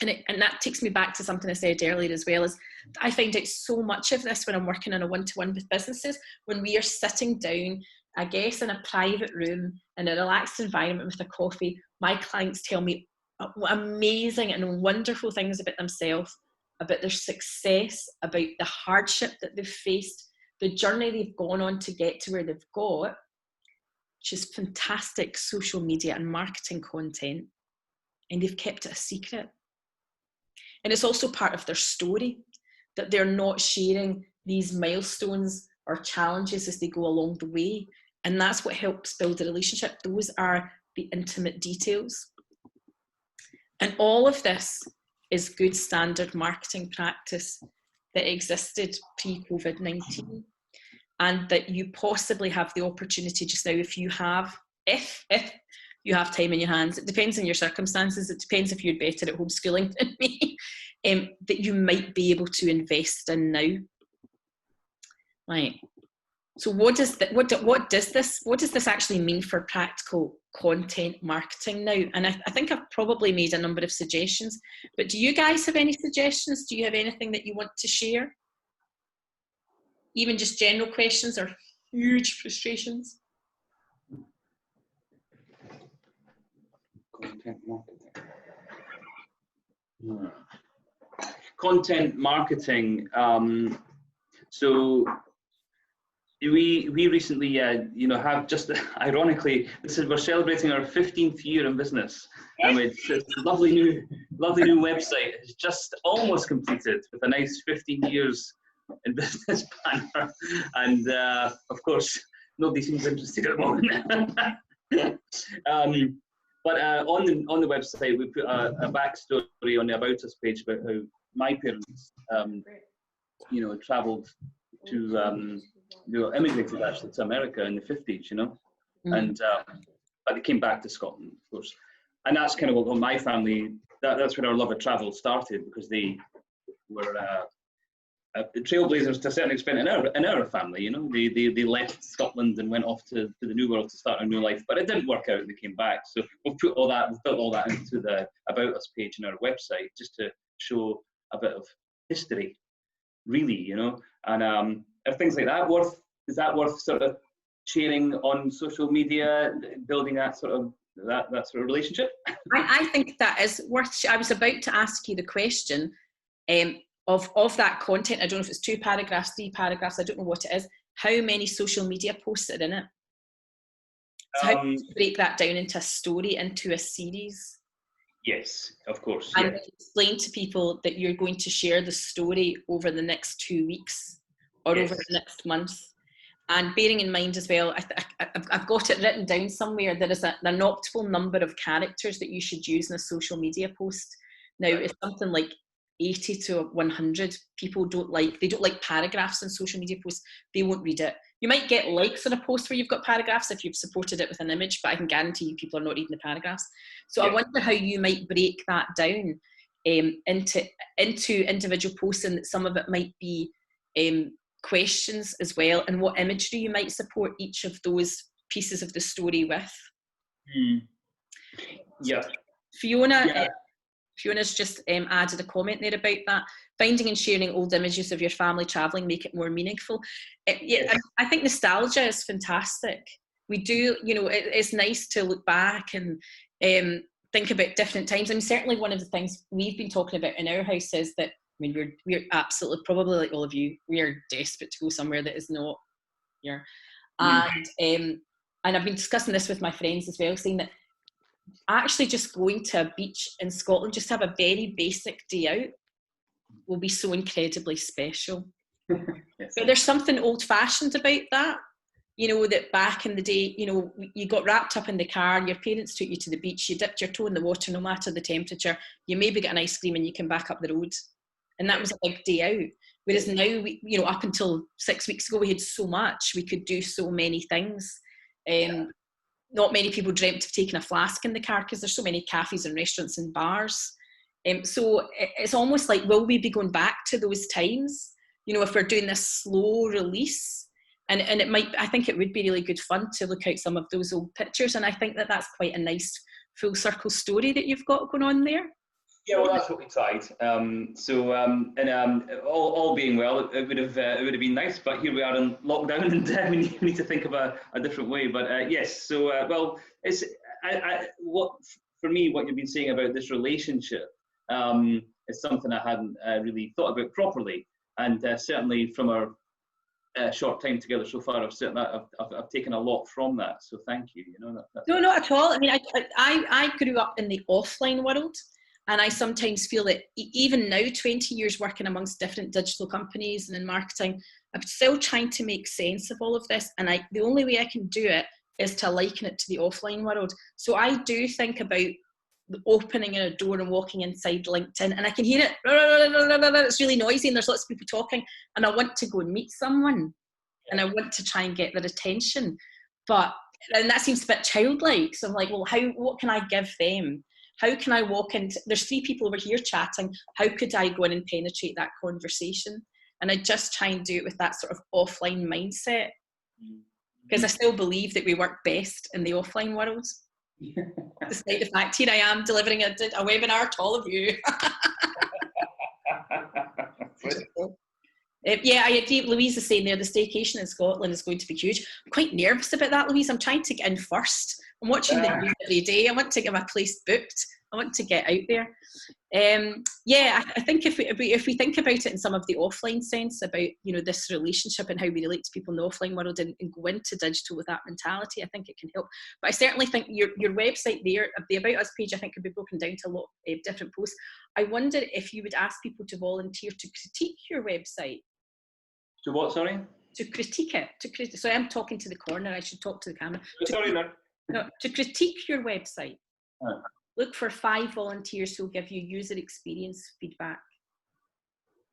And that takes me back to something I said earlier as well, is I find out so much of this when I'm working on a one-to-one with businesses, when we are sitting down, I guess in a private room, in a relaxed environment with a coffee. My clients tell me amazing and wonderful things about themselves, about their success, about the hardship that they've faced, the journey they've gone on to get to where they've got, which is fantastic social media and marketing content, and they've kept it a secret. And it's also part of their story, that they're not sharing these milestones or challenges as they go along the way. And that's what helps build a relationship. Those are the intimate details. And all of this is good standard marketing practice that existed pre-COVID-19, and that you possibly have the opportunity just now, if you have time in your hands. It depends on your circumstances. It depends if you're better at homeschooling than me, that you might be able to invest in now. Right. So what does this actually mean for practical content marketing now? And I think I've probably made a number of suggestions, but do you guys have any suggestions? Do you have anything that you want to share? Even just general questions or huge frustrations? Content marketing. Content marketing. So we recently, have just ironically, we're celebrating our 15th year in business, and it's a lovely new website. It's just almost completed with a nice 15 years in business banner, and of course nobody seems interested at the moment. But on the website, we put a backstory on the About Us page about how my parents, travelled to, immigrated actually to America in the 50s, and but they came back to Scotland, of course. And that's kind of what my family, that's where our love of travel started, because they were the trailblazers to a certain extent in our family. They left Scotland and went off to the New World to start a new life, but it didn't work out. They came back, so we've built all that into the About Us page on our website, just to show a bit of history, really, and are things like that worth is that worth sort of sharing on social media, building that sort of relationship? I think that is worth. I was about to ask you the question of that content. I don't know if it's 2 paragraphs, 3 paragraphs. I don't know what it is. How many social media posts are in it? So how do you break that down into a story, into a series? Yes, of course. And Yeah. explain to people that you're going to share the story over the next 2 weeks or over the next month. And bearing in mind as well, I've got it written down somewhere, there is an optimal number of characters that you should use in a social media post. Now, it's something like 80 to 100 people don't like paragraphs in social media posts. They won't read it. You might get likes on a post where you've got paragraphs if you've supported it with an image, but I can guarantee you people are not reading the paragraphs. So I wonder how you might break that down into individual posts, and that some of it might be questions as well, and what imagery you might support each of those pieces of the story with. Fiona's just added a comment there about that. Finding and sharing old images of your family travelling make it more meaningful. I think nostalgia is fantastic. We do, it's nice to look back and think about different times. I mean, certainly one of the things we've been talking about in our house is that, I mean, we're absolutely, probably like all of you, we are desperate to go somewhere that is not here. And I've been discussing this with my friends as well, saying that actually just going to a beach in Scotland, just have a very basic day out, will be so incredibly special. Yes. But there's something old-fashioned about that, that back in the day, you got wrapped up in the car, your parents took you to the beach, you dipped your toe in the water no matter the temperature, you maybe get an ice cream and you come back up the road. And that was a big day out. Whereas now, up until 6 weeks ago, we had so much, we could do so many things. Not many people dreamt of taking a flask in the car because there's so many cafes and restaurants and bars. So it's almost like, will we be going back to those times? If we're doing this slow release, and it might, I think it would be really good fun to look at some of those old pictures. And I think that that's quite a nice full circle story that you've got going on there. Yeah, well, that's what we tried. All being well, it would have been nice, but here we are in lockdown, and we need to think of a different way. But yes, so well, it's what for me, what you've been saying about this relationship is something I hadn't really thought about properly, and certainly from our short time together so far, I've taken a lot from that. So thank you. No, not at all. I mean, I grew up in the offline world. And I sometimes feel that even now, 20 years working amongst different digital companies and in marketing, I'm still trying to make sense of all of this. And the only way I can do it is to liken it to the offline world. So I do think about opening a door and walking inside LinkedIn, and I can hear it. It's really noisy and there's lots of people talking. And I want to go and meet someone and I want to try and get their attention. And that seems a bit childlike. So I'm like, well, what can I give them? How can I walk into, there's 3 people over here chatting, how could I go in and penetrate that conversation? And I just try and do it with that sort of offline mindset, because I still believe that we work best in the offline world. Despite the fact here I am delivering a webinar to all of you. Yeah, I agree. Louise is saying there, the staycation in Scotland is going to be huge. I'm quite nervous about that, Louise. I'm trying to get in first. I'm watching the news every day. I want to get my place booked. I want to get out there. Yeah, I think if we think about it in some of the offline sense about this relationship and how we relate to people in the offline world and go into digital with that mentality, I think it can help. But I certainly think your website there, the About Us page, I think could be broken down to a lot of different posts. I wonder if you would ask people to volunteer to critique your website. To what, sorry? To critique it. So I'm talking to the corner. I should talk to the camera. Sorry, no. To critique your website. Oh. Look for 5 volunteers who will give you user experience feedback.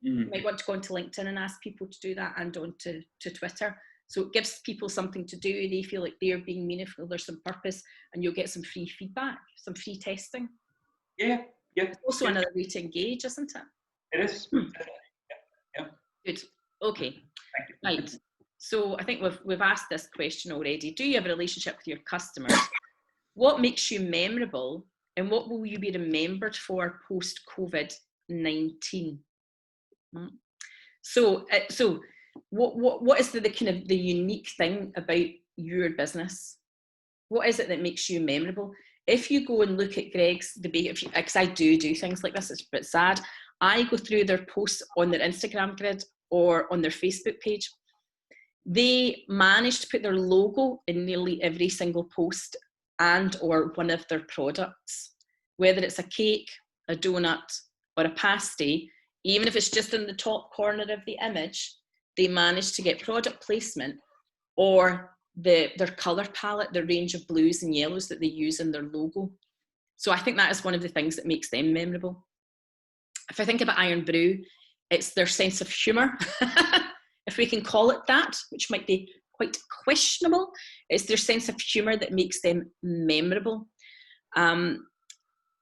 You might want to go onto LinkedIn and ask people to do that, and onto Twitter. So it gives people something to do. They feel like they're being meaningful, there's some purpose, and you'll get some free feedback, some free testing. Yeah. It's also another way to engage, isn't it? It is. Yeah. Good. Okay. Right. So I think we've asked this question already. Do you have a relationship with your customers? What makes you memorable, and what will you be remembered for post-COVID-19? So what is the kind of the unique thing about your business? What is it that makes you memorable? If you go and look at Greg's debate, because I do things like this, it's a bit sad. I go through their posts on their Instagram grid or on their Facebook page. They manage to put their logo in nearly every single post and or one of their products, whether it's a cake, a donut, or a pasty. Even if it's just in the top corner of the image, they manage to get product placement or their colour palette, their range of blues and yellows that they use in their logo. So I think that is one of the things that makes them memorable. If I think about Iron Brew, it's their sense of humour, if we can call it that, which might be quite questionable. It's their sense of humour that makes them memorable.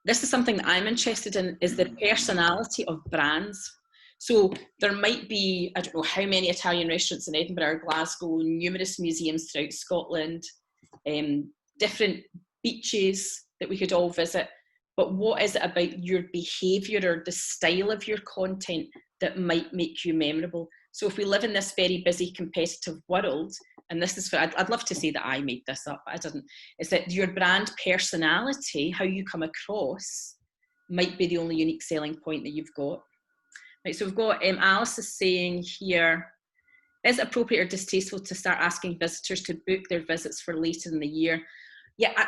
This is something that I'm interested in, is the personality of brands. So there might be, I don't know how many Italian restaurants in Edinburgh, Glasgow, numerous museums throughout Scotland, different beaches that we could all visit. But what is it about your behaviour or the style of your content that might make you memorable? So if we live in this very busy, competitive world, and this is for, I'd love to say that I made this up, but I didn't, is that your brand personality, how you come across, might be the only unique selling point that you've got. Right, so we've got Alice is saying here, is it appropriate or distasteful to start asking visitors to book their visits for later in the year? Yeah,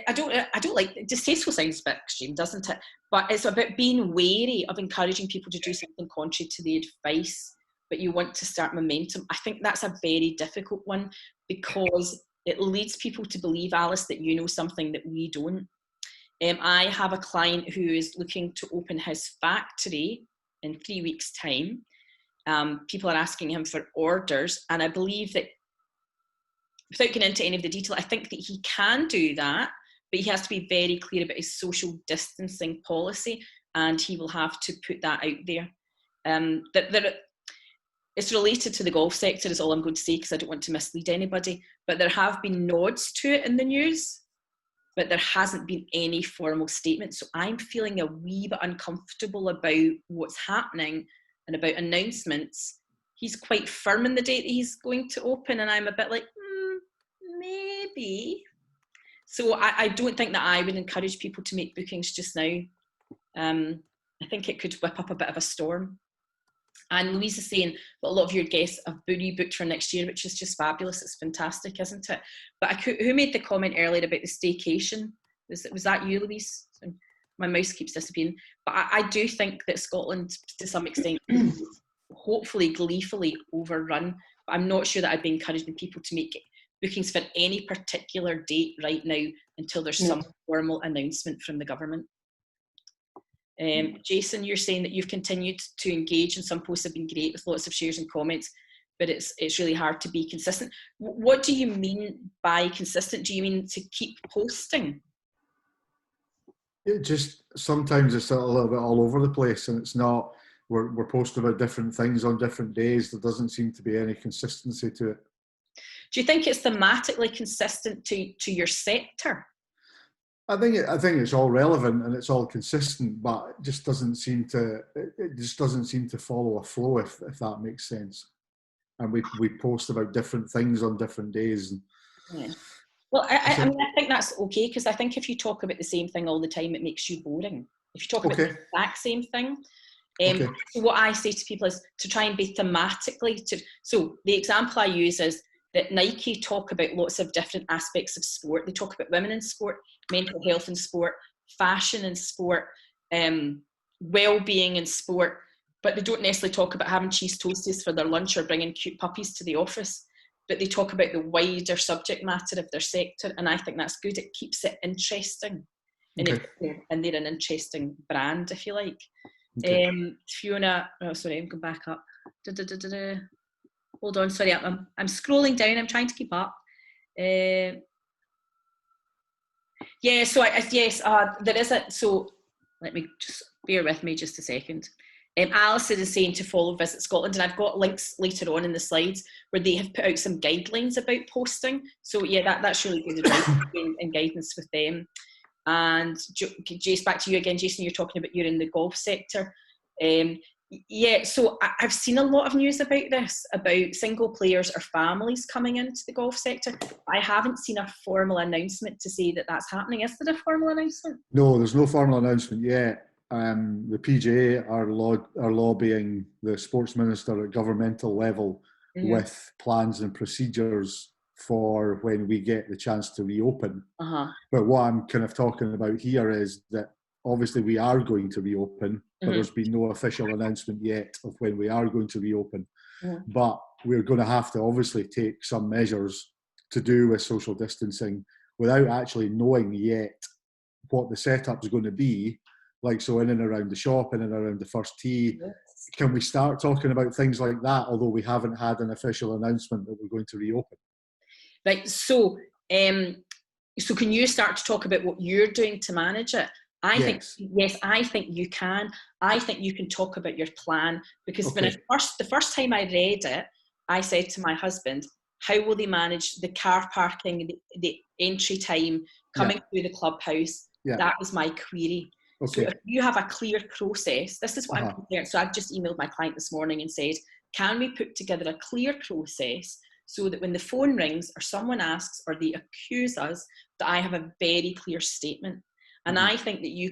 I don't like, distasteful sounds a bit extreme, doesn't it? But it's about being wary of encouraging people to do something contrary to the advice, but you want to start momentum. I think that's a very difficult one because it leads people to believe, Alice, that you know something that we don't. I have a client who is looking to open his factory in 3 weeks' time. People are asking him for orders, and I believe that, without getting into any of the detail, I think that he can do that, but he has to be very clear about his social distancing policy, and he will have to put that out there. It's related to the golf sector is all I'm going to say, because I don't want to mislead anybody, but there have been nods to it in the news, but there hasn't been any formal statement. So I'm feeling a wee bit uncomfortable about what's happening and about announcements. He's quite firm in the date that he's going to open, and I'm a bit like, maybe. So I don't think that I would encourage people to make bookings just now. I think it could whip up a bit of a storm. And Louise is saying that a lot of your guests have booked for next year, which is just fabulous. It's fantastic, isn't it? But who made the comment earlier about the staycation? Was that you, Louise? My mouse keeps disappearing. But I do think that Scotland, to some extent, hopefully gleefully overrun. But I'm not sure that I'd be encouraging people to make bookings for any particular date right now until there's some formal announcement from the government. Jason, you're saying that you've continued to engage, and some posts have been great with lots of shares and comments, but it's really hard to be consistent. What do you mean by consistent? Do you mean to keep posting? It just, sometimes it's a little bit all over the place, and it's not, we're posting about different things on different days. There doesn't seem to be any consistency to it. Do you think it's thematically consistent to your sector? I think it's all relevant and it's all consistent, but it just doesn't seem to follow a flow, if that makes sense. And we post about different things on different days. Yeah. Well, I mean, I think that's okay, because I think if you talk about the same thing all the time, it makes you boring. If you talk about the exact same thing. So what I say to people is to try and be thematically. So the example I use is that Nike talk about lots of different aspects of sport. They talk about women in sport, mental health in sport, fashion in sport, well-being in sport, but they don't necessarily talk about having cheese toasties for their lunch or bringing cute puppies to the office. But they talk about the wider subject matter of their sector, and I think that's good. It keeps it interesting, and they're an interesting brand, if you like. Fiona, oh sorry, I'm going back up. Hold on, sorry, I'm scrolling down. I'm trying to keep up. Yeah, so there is a, so let me just bear with me just a second. Alison is saying to follow Visit Scotland, and I've got links later on in the slides where they have put out some guidelines about posting. So yeah, that's really good advice and guidance with them. And Jace, back to you again. Jason, you're talking about you're in the golf sector. Yeah, so I've seen a lot of news about this, about single players or families coming into the golf sector. I haven't seen a formal announcement to say that that's happening. Is there a formal announcement? No, there's no formal announcement yet. The PGA are lobbying the sports minister at governmental level with plans and procedures for when we get the chance to reopen. But what I'm kind of talking about here is that obviously we are going to reopen, but there's been no official announcement yet of when we are going to reopen. But we're going to have to obviously take some measures to do with social distancing without actually knowing yet what the setup is going to be. Like, so in and around the shop, in and around the first tee, can we start talking about things like that, although we haven't had an official announcement that we're going to reopen? Right, so so can you start to talk about what you're doing to manage it? I think you can. I think you can talk about your plan, because when the first time I read it, I said to my husband, how will they manage the car parking, the entry time, coming through the clubhouse? That was my query. So if you have a clear process, this is what I'm concerned. So I've just emailed my client this morning and said, can we put together a clear process so that when the phone rings or someone asks or they accuse us, that I have a very clear statement. And I think that you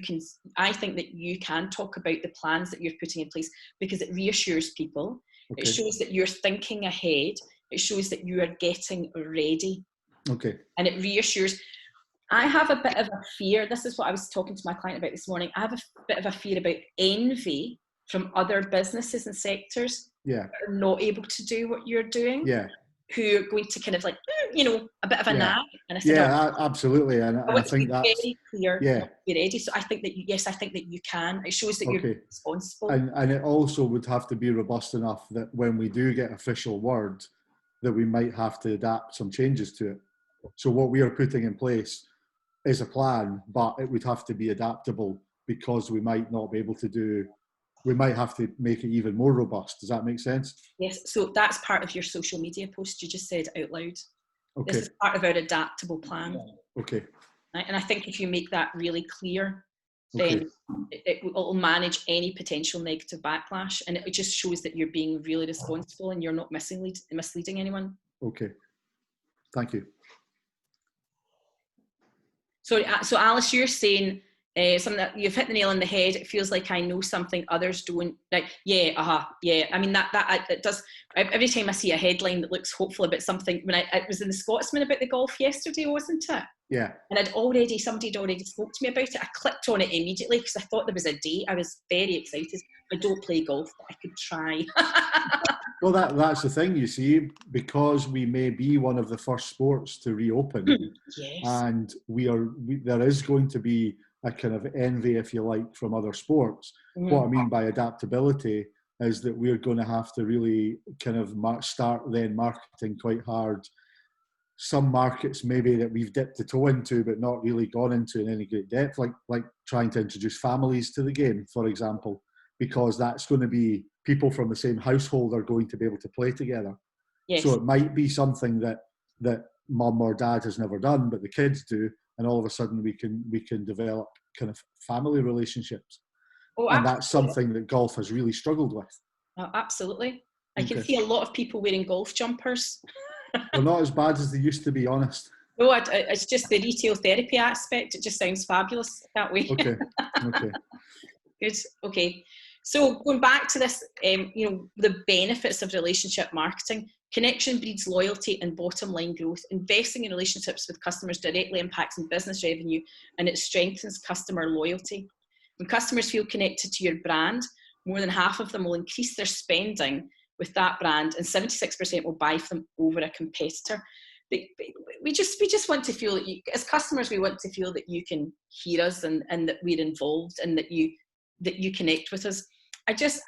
can talk about the plans that you're putting in place, because it reassures people. It shows that you're thinking ahead. It shows that you are getting ready. And it reassures. I have a bit of a fear. This is what I was talking to my client about this morning. I have a bit of a fear about envy from other businesses and sectors that are not able to do what you're doing. Who are going to kind of like, a bit of a nag. And I said, absolutely. And I think that's very clear. Be ready. So I think that I think that you can. It shows that you're responsible. And it also would have to be robust enough that when we do get official word, that we might have to adapt some changes to it. So what we are putting in place is a plan, but it would have to be adaptable, because we might not be able to do. We might have to make it even more robust. Does that make sense? Yes. So that's part of your social media post you just said out loud. This is part of our adaptable plan. Right? And I think if you make that really clear, then it will manage any potential negative backlash, and it just shows that you're being really responsible and you're not misleading anyone. Thank you. So Alice, you're saying something that you've hit the nail on the head. It feels like I know something others don't. Like, I mean, that it does. Every time I see a headline that looks hopeful about something, when I was in the Scotsman about the golf yesterday, wasn't it? And somebody had already spoke to me about it. I clicked on it immediately because I thought there was a date. I was very excited. I don't play golf, but I could try. Well, that's the thing, you see, because we may be one of the first sports to reopen, and there is going to be a kind of envy, if you like, from other sports. What I mean by adaptability is that we're going to have to really kind of start then marketing quite hard. Some markets maybe that we've dipped the toe into but not really gone into in any great depth, like trying to introduce families to the game, for example, because that's going to be people from the same household are going to be able to play together. So it might be something that mum or dad has never done, but the kids do, and all of a sudden we can develop kind of family relationships. And that's something that golf has really struggled with. Oh, absolutely. I can see a lot of people wearing golf jumpers. They're not as bad as they used to be, honest. No, it's just the retail therapy aspect. It just sounds fabulous that way. Good. Okay. So going back to this, the benefits of relationship marketing. Connection breeds loyalty and bottom line growth. Investing in relationships with customers directly impacts on business revenue, and it strengthens customer loyalty. When customers feel connected to your brand, more than half of them will increase their spending with that brand, and 76% will buy from them over a competitor. We just want to feel that as customers, we want to feel that you can hear us and that we're involved and that you connect with us.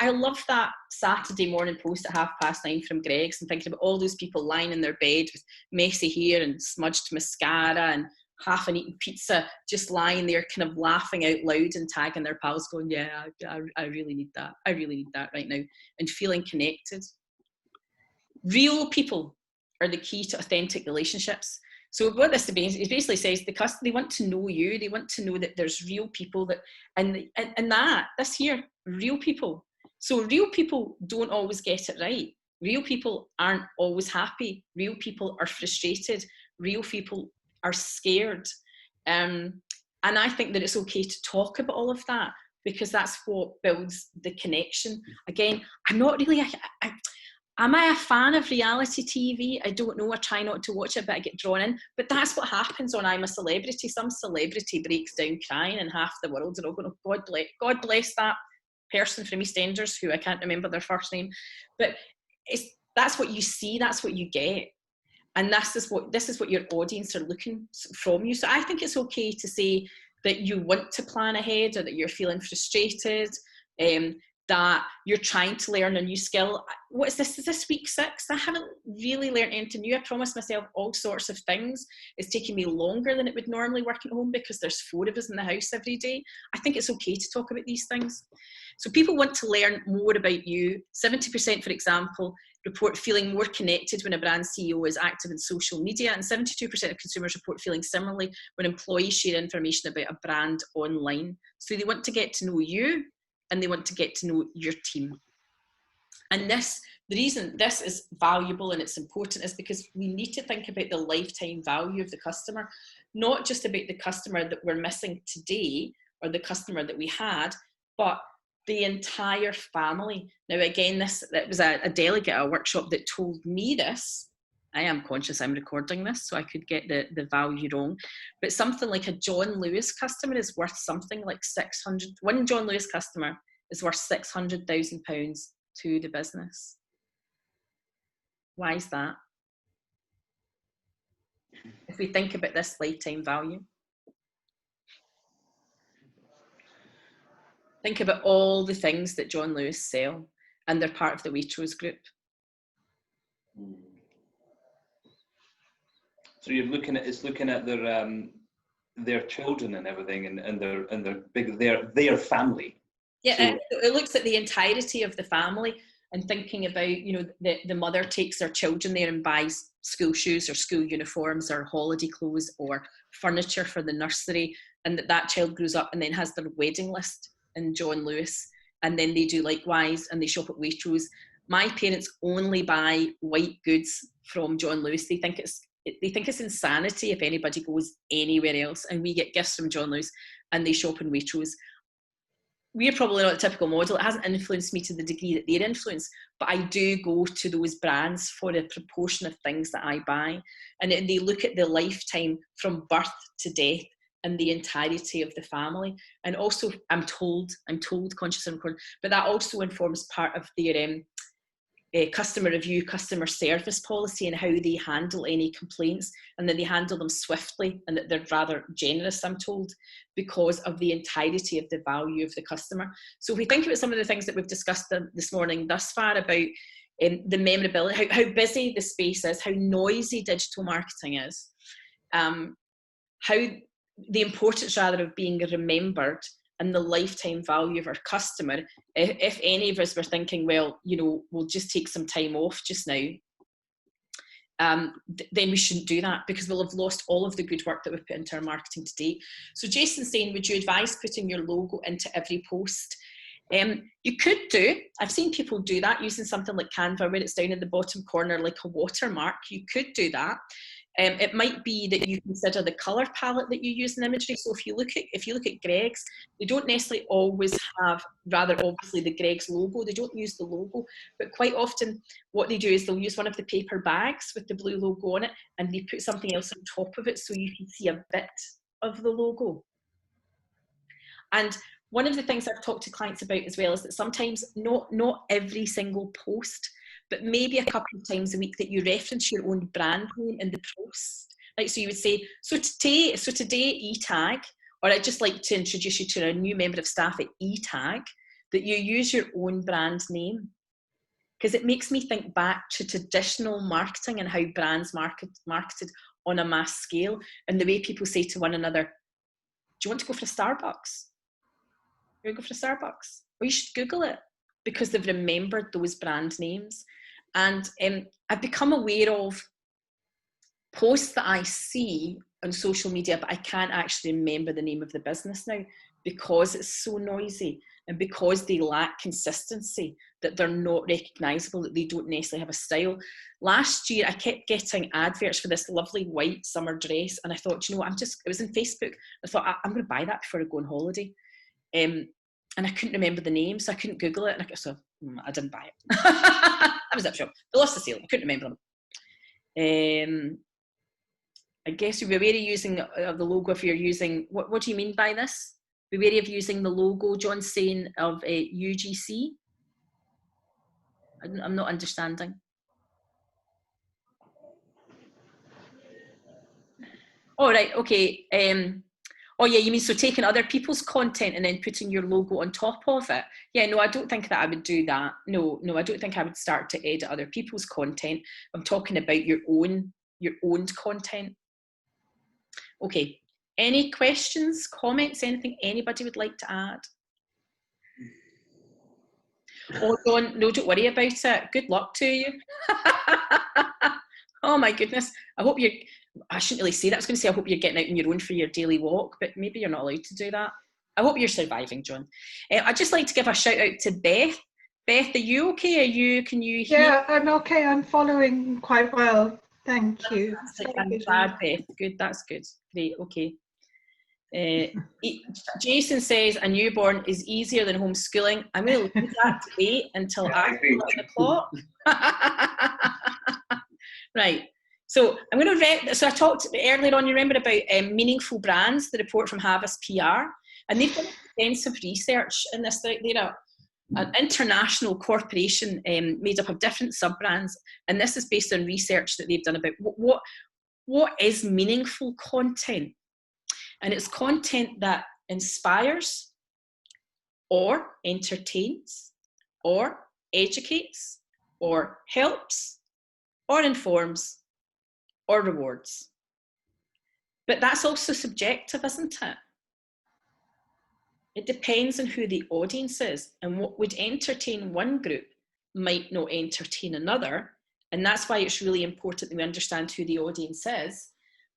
I love that Saturday morning post at 9:30 from Greg's, and thinking about all those people lying in their bed with messy hair and smudged mascara and half an eaten pizza, just lying there kind of laughing out loud and tagging their pals going, yeah, I really need that. I really need that right now. And feeling connected. Real people are the key to authentic relationships. So what this basically says, the customer, they want to know you. They want to know that there's real people that, and this here, real people. So real people don't always get it right. Real people aren't always happy. Real people are frustrated. Real people are scared. And I think that it's okay to talk about all of that, because that's what builds the connection. Again, I'm not really, am I a fan of reality TV? I don't know. I try not to watch it, but I get drawn in. But that's what happens on I'm a Celebrity. Some celebrity breaks down crying and half the world are all going, oh, God bless that person from EastEnders who I can't remember their first name. But that's what you see, that's what you get. And this is what your audience are looking from you. So I think it's okay to say that you want to plan ahead, or that you're feeling frustrated, that you're trying to learn a new skill. What is this? Is this week 6? I haven't really learned anything new. I promised myself all sorts of things. It's taking me longer than it would normally work at home because there's 4 of us in the house every day. I think it's okay to talk about these things. So people want to learn more about you. 70%, for example, report feeling more connected when a brand CEO is active in social media, and 72% of consumers report feeling similarly when employees share information about a brand online. So they want to get to know you, and they want to get to know your team. And the reason this is valuable and it's important is because we need to think about the lifetime value of the customer, not just about the customer that we're missing today or the customer that we had, but the entire family. Now, again, it was a delegate at a workshop that told me this. I am conscious I'm recording this, so I could get the value wrong. But something like a John Lewis customer is worth something like 600. One John Lewis customer is worth £600,000 to the business. Why is that? If we think about this lifetime value. Think about all the things that John Lewis sell, and they're part of the Waitrose group. So you're looking at their children and everything, and their family. Yeah, so, it looks at the entirety of the family, and thinking about, the mother takes her children there and buys school shoes or school uniforms or holiday clothes or furniture for the nursery, and that child grows up and then has their wedding list in John Lewis, and then they do likewise, and they shop at Waitrose. My parents only buy white goods from John Lewis. They think it's insanity if anybody goes anywhere else, and we get gifts from John Lewis and they shop in Waitrose. We're probably not the typical model. It hasn't influenced me to the degree that they're influenced, but I do go to those brands for a proportion of things that I buy, and they look at the lifetime from birth to death and the entirety of the family. And also, I'm told, conscious and recording, but that also informs part of their customer review, customer service policy, and how they handle any complaints, and that they handle them swiftly, and that they're rather generous, I'm told, because of the entirety of the value of the customer. So if we think about some of the things that we've discussed this morning thus far about the memorability, how busy the space is, how noisy digital marketing is, how the importance rather of being remembered, and the lifetime value of our customer. If any of us were thinking, well, we'll just take some time off just now, then we shouldn't do that, because we'll have lost all of the good work that we've put into our marketing to date. So Jason's saying, would you advise putting your logo into every post? You could do. I've seen people do that using something like Canva, where it's down in the bottom corner like a watermark. You could do that. It might be that you consider the colour palette that you use in imagery. So if you look at Greg's, they don't necessarily always have, rather obviously, the Greg's logo. They don't use the logo, but quite often what they do is they'll use one of the paper bags with the blue logo on it, and they put something else on top of it so you can see a bit of the logo. And one of the things I've talked to clients about as well is that sometimes not every single post, but maybe a couple of times a week, that you reference your own brand name in the post. Like, so you would say, so today ETAG, or I'd just like to introduce you to a new member of staff at ETAG, that you use your own brand name. Because it makes me think back to traditional marketing and how brands marketed on a mass scale, and the way people say to one another, do you want to go for a Starbucks? You want to go for a Starbucks? Or you should Google it, because they've remembered those brand names. And I've become aware of posts that I see on social media, but I can't actually remember the name of the business now, because it's so noisy and because they lack consistency, that they're not recognisable, that they don't necessarily have a style. Last year, I kept getting adverts for this lovely white summer dress, and I thought, you know what, it was in Facebook. I thought, I'm going to buy that before I go on holiday. And I couldn't remember the name, so I couldn't Google it. And so I didn't buy it. I was at the shop. They lost the sale. I couldn't remember them. I guess you'll be wary of using the logo if you're using, what do you mean by this? Be wary of using the logo, John's saying, of UGC. I'm not understanding. Oh, right, okay. Oh yeah, you mean so taking other people's content and then putting your logo on top of it? Yeah, no, I don't think that I would do that. No, I don't think I would start to edit other people's content. I'm talking about your owned content. Okay, any questions, comments, anything anybody would like to add? Oh, don't worry about it. Good luck to you. Oh my goodness. I shouldn't really say that. I was going to say, I hope you're getting out on your own for your daily walk, but maybe you're not allowed to do that. I hope you're surviving, John. I'd just like to give a shout out to Beth. Beth, are you okay? Can you hear? Yeah, I'm okay. I'm following quite well. Thank you. I'm glad, Beth. Good, that's good. Great, okay. Jason says a newborn is easier than homeschooling. I'm going to leave that to wait until after 11 o'clock. Right. So I'm going to read. So I talked earlier on. You remember about meaningful brands, the report from Havas PR, and they've done extensive research in this. They're an international corporation made up of different sub brands, and this is based on research that they've done about what is meaningful content. And it's content that inspires or entertains or educates or helps or informs or rewards. But that's also subjective, isn't it? It depends on who the audience is, and what would entertain one group might not entertain another. And that's why it's really important that we understand who the audience is.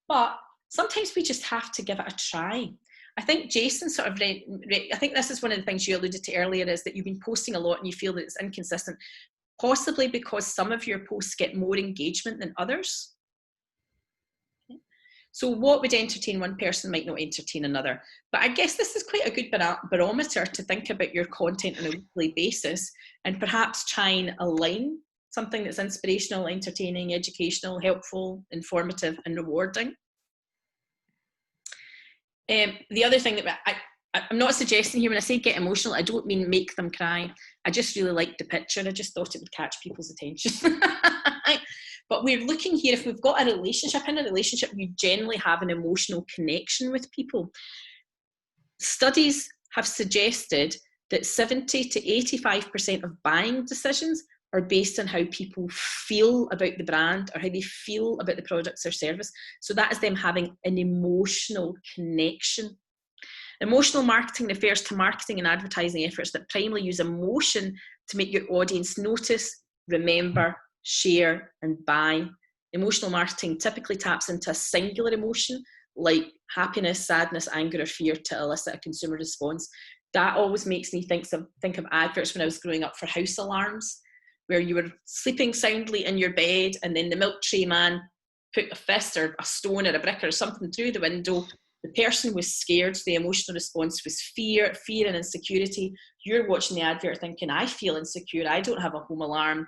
But sometimes we just have to give it a try. I think Jason sort of I think this is one of the things you alluded to earlier, is that you've been posting a lot and you feel that it's inconsistent, possibly because some of your posts get more engagement than others. Okay. So what would entertain one person might not entertain another. But I guess this is quite a good barometer to think about your content on a weekly basis and perhaps try and align something that's inspirational, entertaining, educational, helpful, informative, and rewarding. The other thing that I'm not suggesting here, when I say get emotional, I don't mean make them cry. I just really liked the picture. I just thought it would catch people's attention. But we're looking here, if we've got a relationship, in a relationship, you generally have an emotional connection with people. Studies have suggested that 70 to 85% of buying decisions are based on how people feel about the brand or how they feel about the products or service. So that is them having an emotional connection. Emotional marketing refers to marketing and advertising efforts that primarily use emotion to make your audience notice, remember, share, and buy. Emotional marketing typically taps into a singular emotion like happiness, sadness, anger, or fear to elicit a consumer response. That always makes me think of adverts when I was growing up for house alarms, where you were sleeping soundly in your bed and then the milk tray man put a fist or a stone or a brick or something through the window. The person was scared. The emotional response was fear and insecurity. You're watching the advert thinking, I feel insecure. I don't have a home alarm.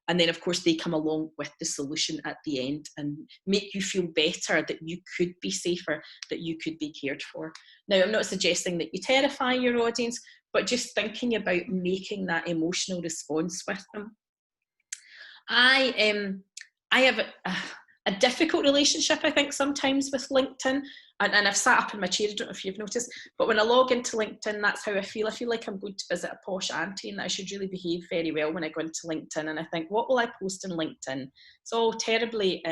And then, of course, they come along with the solution at the end and make you feel better, that you could be safer, that you could be cared for. Now, I'm not suggesting that you terrify your audience, but just thinking about making that emotional response with them. I have a difficult relationship, I think, sometimes with LinkedIn. And I've sat up in my chair, I don't know if you've noticed, but when I log into LinkedIn, that's how I feel. I feel like I'm going to visit a posh auntie and that I should really behave very well when I go into LinkedIn. And I think, what will I post on LinkedIn? It's all terribly,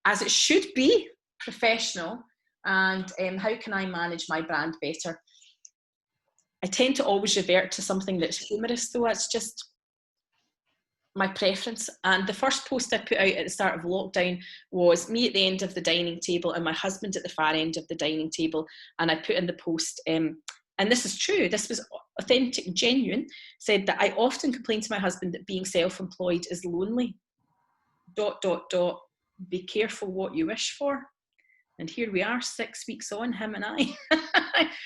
as it should be, professional. And how can I manage my brand better? I tend to always revert to something that's humorous, though. It's just my preference. And the first post I put out at the start of lockdown was me at the end of the dining table and my husband at the far end of the dining table. And I put in the post, and this is true, this was authentic, genuine, said that I often complain to my husband that being self-employed is lonely. ... Be careful what you wish for. And here we are 6 weeks on, him and I.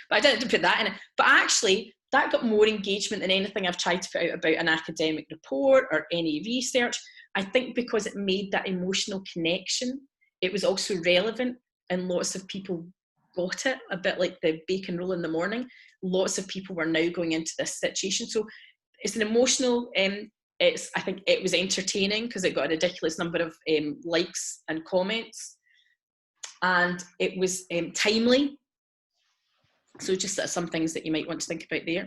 But I didn't put that in it. But actually, that got more engagement than anything I've tried to put out about an academic report or any research. I think because it made that emotional connection, it was also relevant, and lots of people got it, a bit like the bacon roll in the morning. Lots of people were now going into this situation. So it's an emotional, I think it was entertaining because it got a ridiculous number of likes and comments. And it was timely. So just some things that you might want to think about there.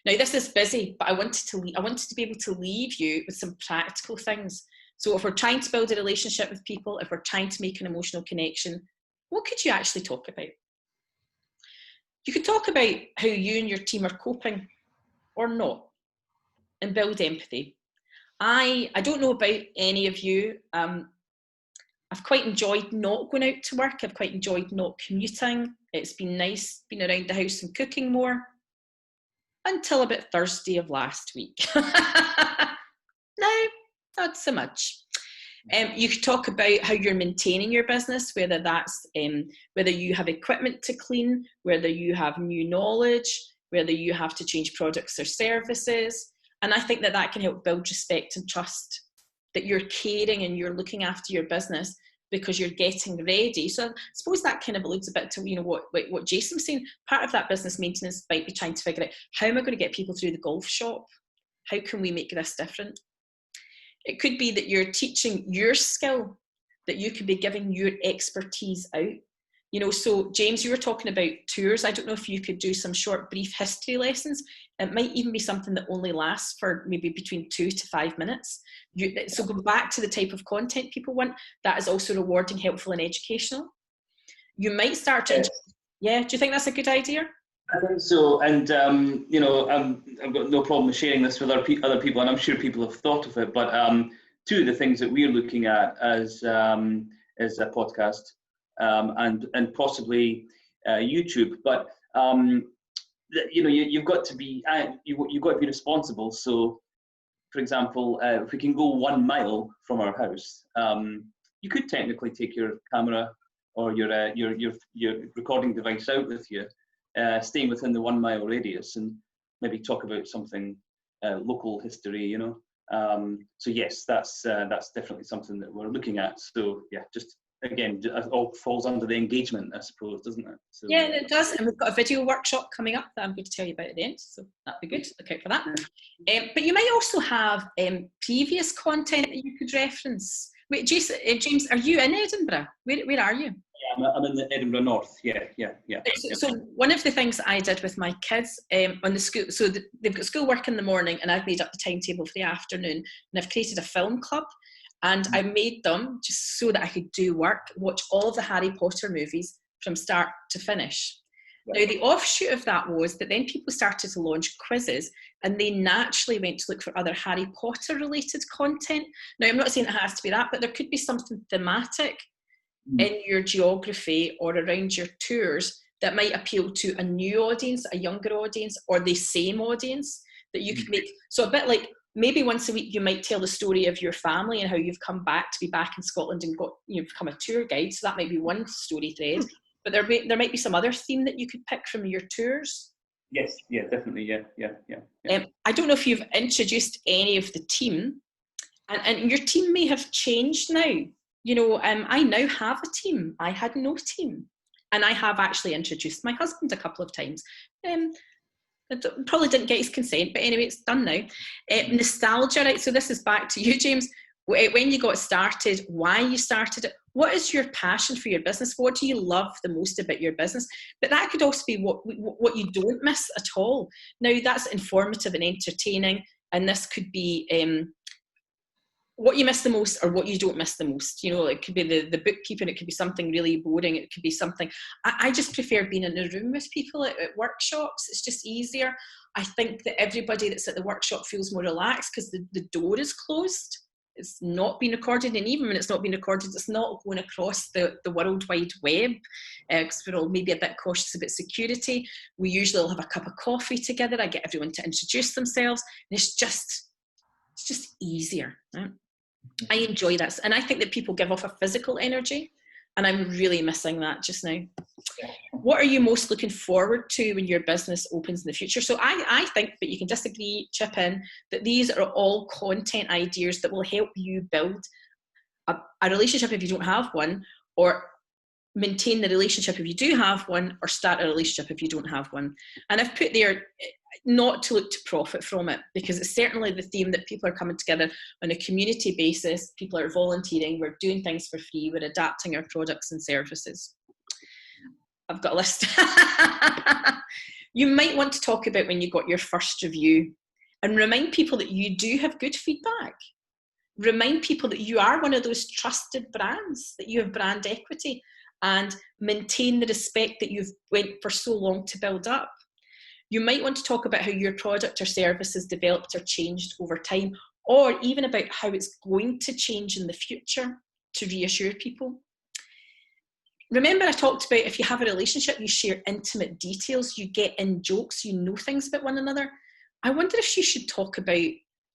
Now this is busy, but I wanted to be able to leave you with some practical things. So if we're trying to build a relationship with people, if we're trying to make an emotional connection, what could you actually talk about? You could talk about how you and your team are coping or not, and build empathy. I don't know about any of you. I've quite enjoyed not going out to work. I've quite enjoyed not commuting. It's been nice being around the house and cooking more. Until about Thursday of last week. No, not so much. You could talk about how you're maintaining your business, whether that's whether you have equipment to clean, whether you have new knowledge, whether you have to change products or services. And I think that can help build respect and trust, that you're caring and you're looking after your business because you're getting ready. So I suppose that kind of alludes a bit to what Jason was saying. Part of that business maintenance might be trying to figure out, how am I going to get people through the golf shop? How can we make this different? It could be that you're teaching your skill, that you could be giving your expertise out. So James, you were talking about tours. I don't know if you could do some short, brief history lessons. It might even be something that only lasts for maybe between 2 to 5 minutes. So go back to the type of content people want. That is also rewarding, helpful, and educational. You might start to... Yeah, do you think that's a good idea? I think so, and I've got no problem sharing this with other people, and I'm sure people have thought of it. But two of the things that we're looking at as a podcast, and possibly YouTube. But you've got to be responsible. So, for example, if we can go 1 mile from our house, you could technically take your camera or your recording device out with you. Staying within the 1 mile radius, and maybe talk about something local history, So yes, that's definitely something that we're looking at. So yeah, just again, it all falls under the engagement, I suppose, doesn't it? So, yeah, it does. And we've got a video workshop coming up that I'm going to tell you about at the end. So that'd be good. Look out for that. But you might also have previous content that you could reference. Wait, James, are you in Edinburgh? Where are you? Yeah, I'm in the Edinburgh North. Yeah. So one of the things I did with my kids on the school, so they've got schoolwork in the morning, and I've made up the timetable for the afternoon, and I've created a film club, and I made them just so that I could do work, watch all of the Harry Potter movies from start to finish. Now, the offshoot of that was that then people started to launch quizzes, and they naturally went to look for other Harry Potter related content. Now, I'm not saying it has to be that, but there could be something thematic in your geography or around your tours that might appeal to a new audience, a younger audience, or the same audience that you could make. So a bit like maybe once a week you might tell the story of your family and how you've come back to be back in Scotland and become a tour guide. So that might be one story thread. But there might be some other theme that you could pick from your tours. Yes, yeah, definitely, yeah. I don't know if you've introduced any of the team, and your team may have changed now. I now have a team. I had no team. And I have actually introduced my husband a couple of times. I probably didn't get his consent, but anyway, it's done now. Nostalgia, right? So this is back to you, James. When you got started, why you started it, what is your passion for your business? What do you love the most about your business? But that could also be what you don't miss at all. Now, that's informative and entertaining, and this could be what you miss the most or what you don't miss the most. It could be the bookkeeping, it could be something really boring, it could be something. I just prefer being in a room with people at workshops. It's just easier. I think that everybody that's at the workshop feels more relaxed because the door is closed. it's not been recorded, and even when it's not been recorded, it's not going across the World Wide Web, because we're all maybe a bit cautious about security. We usually all have a cup of coffee together. I get everyone to introduce themselves, and it's just easier. Right? I enjoy that, and I think that people give off a physical energy, and I'm really missing that just now. What are you most looking forward to when your business opens in the future? So I think, but you can disagree, chip in, that these are all content ideas that will help you build a relationship if you don't have one, or maintain the relationship if you do have one, or start a relationship if you don't have one. And I've put there not to look to profit from it, because it's certainly the theme that people are coming together on a community basis. People are volunteering, we're doing things for free, we're adapting our products and services. I've got a list. You might want to talk about when you got your first review, and remind people that you do have good feedback. Remind people that you are one of those trusted brands, that you have brand equity, and maintain the respect that you've went for so long to build up. You might want to talk about how your product or service has developed or changed over time, or even about how it's going to change in the future, to reassure people. Remember, I talked about if you have a relationship, you share intimate details, you get in jokes, you know things about one another. I wonder if you should talk about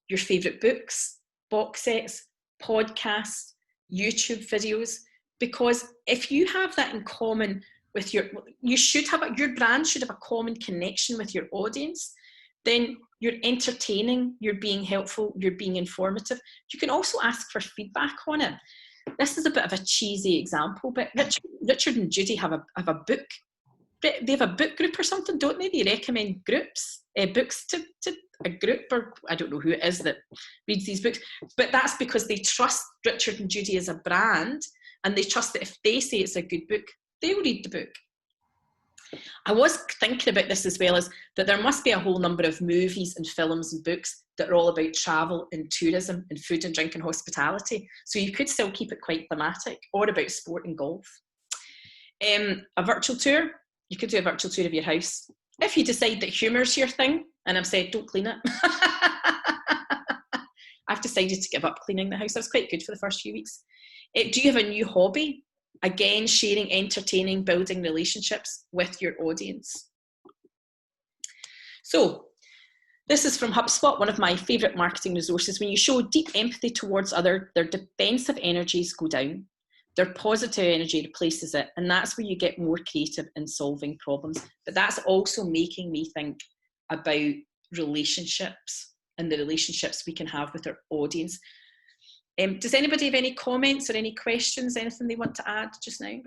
your favourite books, box sets, podcasts, YouTube videos, because if you have that in common with your brand should have a common connection with your audience, then you're entertaining, you're being helpful, you're being informative. You can also ask for feedback on it. This is a bit of a cheesy example, but Richard and Judy have a book. They have a book group or something, don't they? They recommend books to a group, or I don't know who it is that reads these books, but that's because they trust Richard and Judy as a brand, and they trust that if they say it's a good book, they'll read the book. I was thinking about this as well, as that there must be a whole number of movies and films and books that are all about travel and tourism and food and drink and hospitality. So you could still keep it quite thematic, or about sport and golf. A virtual tour, you could do a virtual tour of your house. If you decide that humour's your thing, and I've said don't clean it. I've decided to give up cleaning the house. That was quite good for the first few weeks. Do you have a new hobby? Again, sharing, entertaining, building relationships with your audience. So this is from HubSpot, one of my favourite marketing resources. When you show deep empathy towards others, their defensive energies go down. Their positive energy replaces it. And that's where you get more creative in solving problems. But that's also making me think about relationships and the relationships we can have with our audience. Does anybody have any comments or any questions, anything they want to add just now?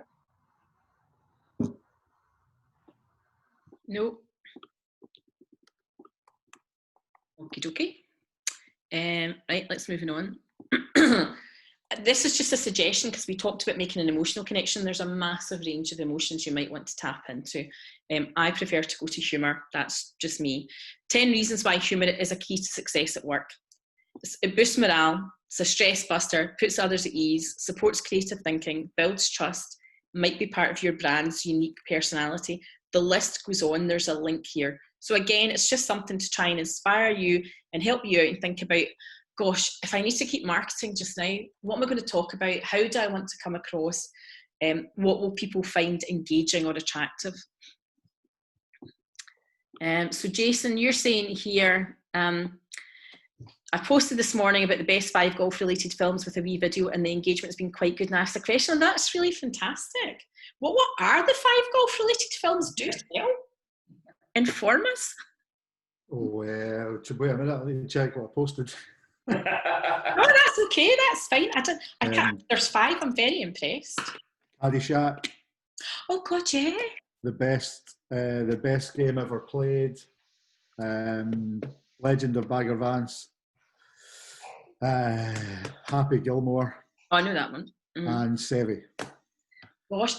No? Okie dokie. Right, let's move on. This is just a suggestion, because we talked about making an emotional connection. There's a massive range of emotions you might want to tap into. I prefer to go to humour. That's just me. 10 reasons why humour is a key to success at work. It boosts morale, it's a stress buster, puts others at ease, supports creative thinking, builds trust, might be part of your brand's unique personality. The list goes on, there's a link here. So again, it's just something to try and inspire you and help you out and think about, gosh, if I need to keep marketing just now, what am I going to talk about? How do I want to come across? What will people find engaging or attractive? So Jason, you're saying here, I posted this morning about the best 5 golf-related films with a wee video, and the engagement's been quite good, and asked a question, and that's really fantastic. What are the 5 golf-related films? Do tell. Inform us. Oh, wait a minute, I need to check what I posted. Oh, that's okay, that's fine. I can't, there's 5, I'm very impressed. Caddyshack. Oh God, yeah. The best game ever played. Legend of Bagger Vance. Happy Gilmore. Oh, I know that one. And Sevi. Gosh,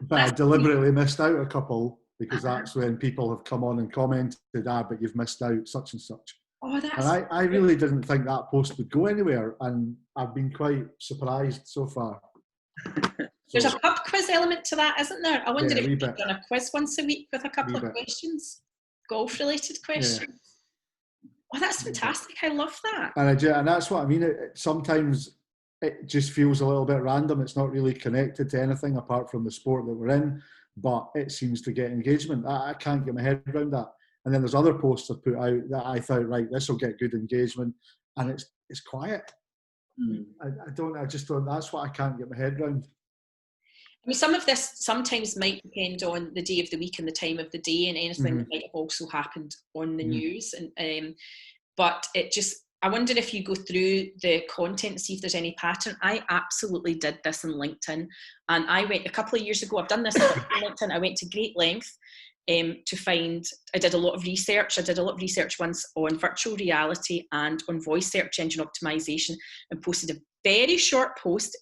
but I deliberately missed out a couple, because that's when people have come on and commented, but you've missed out such and such. Oh, that's. And I really didn't think that post would go anywhere, and I've been quite surprised so far. There's a pub quiz element to that, isn't there? I wonder if you've done a quiz once a week with a couple of questions, golf-related questions. Oh, that's fantastic. I love that. And that's what I mean. Sometimes it just feels a little bit random. It's not really connected to anything apart from the sport that we're in, but it seems to get engagement. I can't get my head around that. And then there's other posts I've put out that I thought, right, this will get good engagement, and it's quiet. I just don't. That's what I can't get my head around. I mean, some of this sometimes might depend on the day of the week and the time of the day, and anything that might have also happened on the news. And but it just, I wonder if you go through the content and see if there's any pattern. I absolutely did this in LinkedIn, and I went a couple of years ago. I've done this on LinkedIn. I went to great length to find. I did a lot of research. I did a lot of research once on virtual reality and on voice search engine optimization, and posted a very short post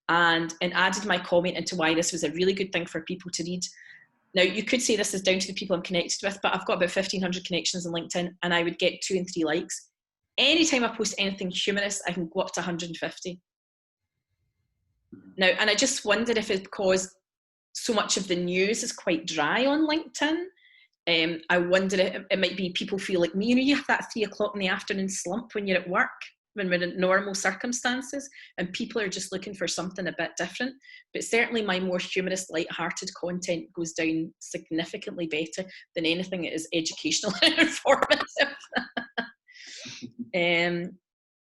and added my comment into why this was a really good thing for people to read. Now, you could say this is down to the people I'm connected with, but I've got about 1,500 connections on LinkedIn, and I would get 2 and 3 likes. Anytime I post anything humorous, I can go up to 150. Now, and I just wondered if it's because so much of the news is quite dry on LinkedIn. I wonder if it might be people feel like me. You know, you have that 3 o'clock in the afternoon slump when you're at work, when we're in normal circumstances, and people are just looking for something a bit different. But certainly my more humorous, light-hearted content goes down significantly better than anything that is educational and informative.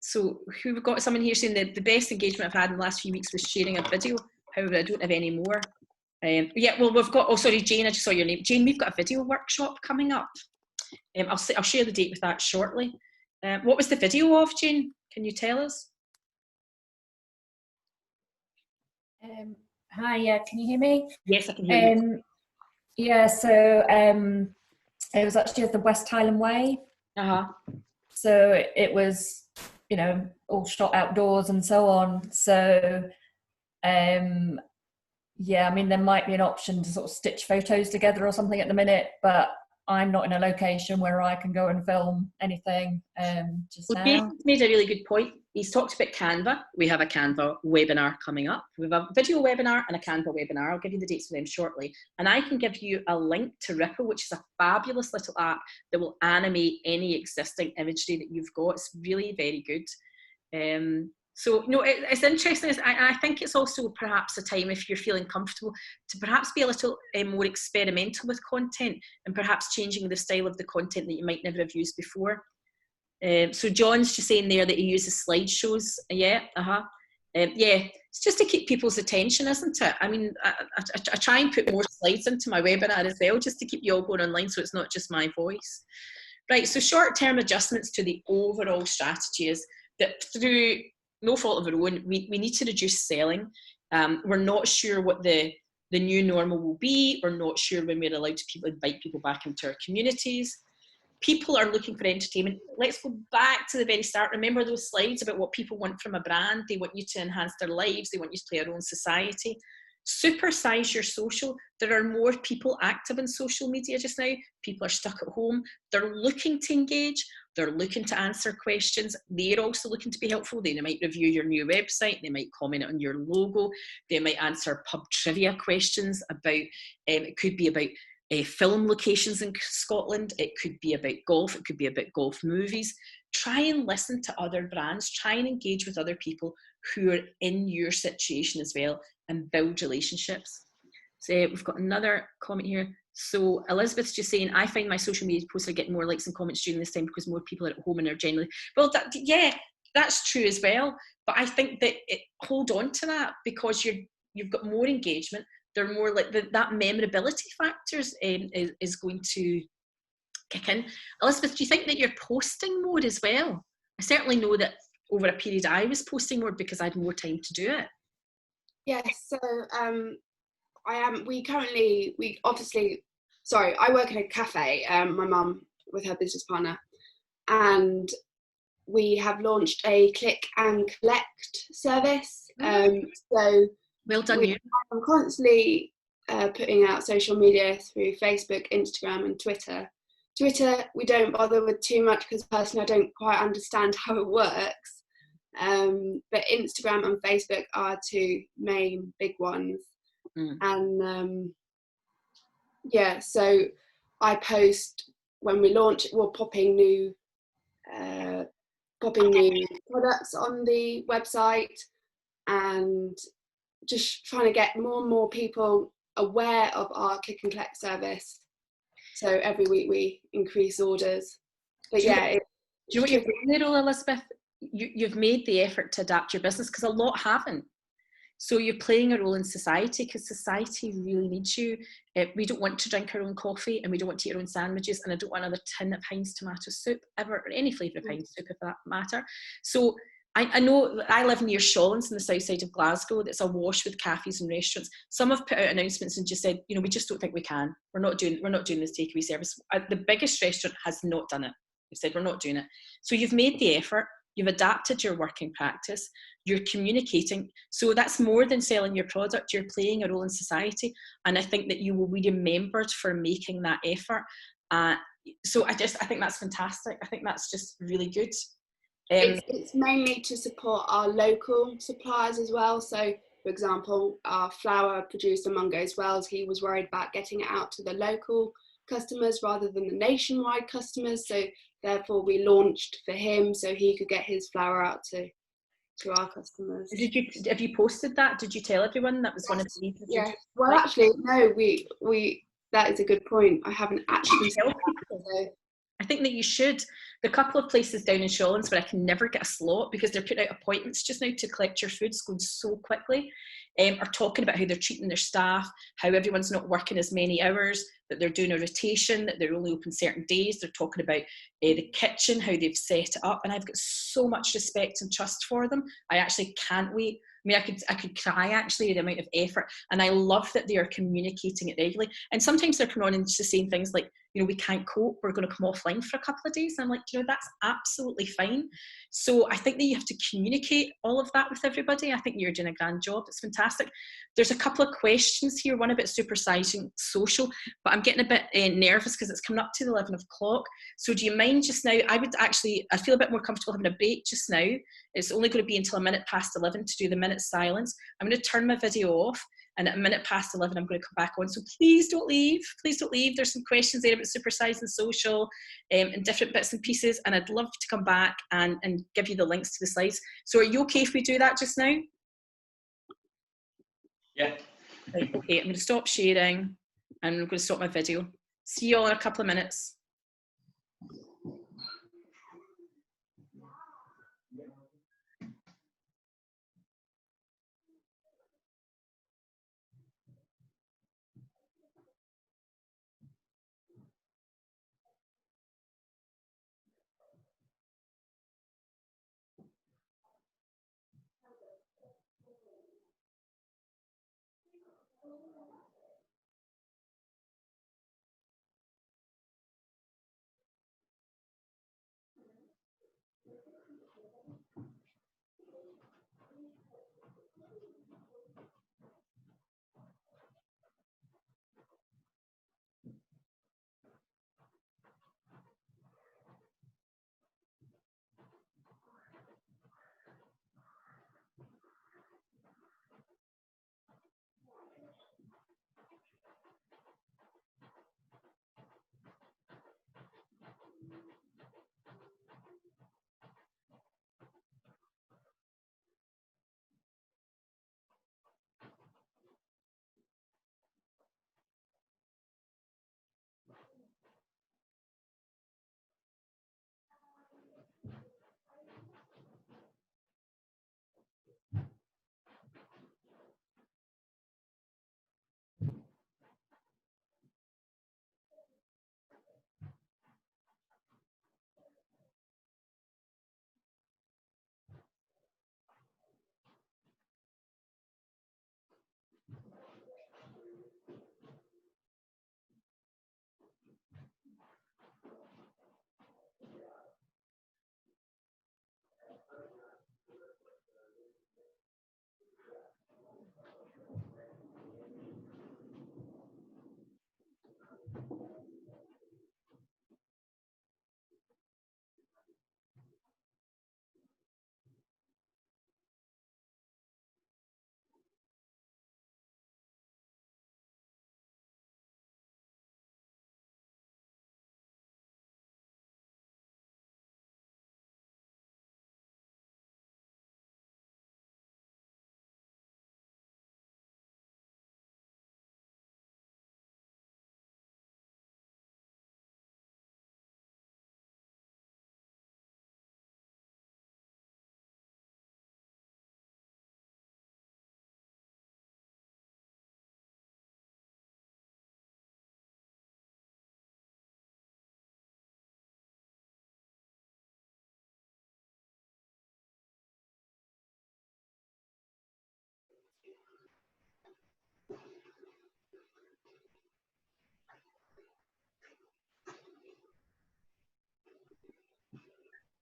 So we've got someone here saying that the best engagement I've had in the last few weeks was sharing a video. However, I don't have any more. Yeah, well, we've got, oh, sorry, Jane, I just saw your name. Jane, we've got a video workshop coming up. I'll share the date with that shortly. What was the video of, Jane? Can you tell us? Hi, yeah, can you hear me? Yes, I can hear you. Yeah, so it was actually at the West Highland Way. So it was, you know, all shot outdoors and so on. So, yeah, I mean, there might be an option to sort of stitch photos together or something at the minute, but I'm not in a location where I can go and film anything just now. Jason's made a really good point. He's talked about Canva. We have a Canva webinar coming up. We have a video webinar and a Canva webinar. I'll give you the dates for them shortly. And I can give you a link to Ripple, which is a fabulous little app that will animate any existing imagery that you've got. It's really very good. So, you know, it's interesting. I think it's also perhaps a time, if you're feeling comfortable, to perhaps be a little more experimental with content and perhaps changing the style of the content that you might never have used before. So John's just saying there that he uses slideshows. Yeah, yeah, it's just to keep people's attention, isn't it? I mean, I try and put more slides into my webinar as well, just to keep you all going online so it's not just my voice. Right, so short-term adjustments to the overall strategy is that through no fault of our own, we need to reduce selling. We're not sure what the new normal will be. We're not sure when we're allowed to invite people back into our communities. People are looking for entertainment. Let's go back to the very start. Remember those slides about what people want from a brand? They want you to enhance their lives. They want you to play our own society. Supersize your social. There are more people active in social media just now. People are stuck at home. They're looking to engage. They're looking to answer questions. They're also looking to be helpful. They might review your new website. They might comment on your logo. They might answer pub trivia questions about, it could be about film locations in Scotland. It could be about golf. It could be about golf movies. Try and listen to other brands. Try and engage with other people who are in your situation as well, and build relationships. So we've got another comment here. So Elizabeth's just saying, I find my social media posts are getting more likes and comments during this time because more people are at home and are generally, well, yeah, that's true as well. But I think that hold on to that, because you've got more engagement. They're more like that memorability factors is going to kick in. Elizabeth, do you think that you're posting more as well? I certainly know that over a period I was posting more because I had more time to do it. Yes, so I am. I work in a cafe. My mum with her business partner, and we have launched a click and collect service. So well done, you. I'm constantly putting out social media through Facebook, Instagram, and Twitter. Twitter we don't bother with too much because personally I don't quite understand how it works. But Instagram and Facebook are 2 main big ones. And yeah, so I post when we launch, we're popping new popping new products on the website, and just trying to get more and more people aware of our click and collect service. So every week we increase orders. But yeah, do you know what you're doing there, Elizabeth? You've made the effort to adapt your business, because a lot haven't. So you're playing a role in society, because society really needs you. We don't want to drink our own coffee, and we don't want to eat our own sandwiches, and I don't want another tin of Heinz tomato soup ever, or any flavour of Heinz soup, if that matter. So I know I live near Shawlands in the south side of Glasgow. That's awash with cafes and restaurants. Some have put out announcements and just said, you know, we just don't think we can. We're not doing this takeaway service. The biggest restaurant has not done it. They've said we're not doing it. So you've made the effort. You've adapted your working practice. You're communicating. So that's more than selling your product. You're playing a role in society, and I think that you will be remembered for making that effort. So I think that's fantastic. I think that's just really good. It's mainly to support our local suppliers as well. So, for example, our flour producer Mungo's Wells, he was worried about getting it out to the local customers rather than the nationwide customers. So therefore we launched for him so he could get his flour out to our customers. Have you posted that? Did you tell everyone that was one of the reasons? Yeah. Well, actually, no. We that is a good point. I haven't actually tell people. So. I think that you should. The couple of places down in Shawlands where I can never get a slot because they're putting out appointments just now to collect your food, going so quickly, are talking about how they're treating their staff, how everyone's not working as many hours, that they're doing a rotation, that they're only open certain days. They're talking about the kitchen, how they've set it up, and I've got so much respect and trust for them. I actually can't wait. I mean, I could cry actually, the amount of effort, and I love that they are communicating it regularly. And sometimes they're coming on and just saying things like, you know, we can't cope, we're going to come offline for a couple of days. And I'm like, you know, that's absolutely fine. So I think that you have to communicate all of that with everybody. I think you're doing a grand job. It's fantastic. There's a couple of questions here, one about supersizing social, but I'm getting a bit nervous because it's coming up to the 11 o'clock. So do you mind just now? I feel a bit more comfortable having a break just now. It's only going to be until 11:11 to do the minute silence. I'm going to turn my video off, and at 11:11 I'm going to come back on. So please don't leave. Please don't leave. There's some questions there about supersizing social and different bits and pieces, and I'd love to come back and give you the links to the slides. So are you okay if we do that just now? Yeah. Right, okay, I'm going to stop sharing and I'm going to stop my video. See you all in a couple of minutes.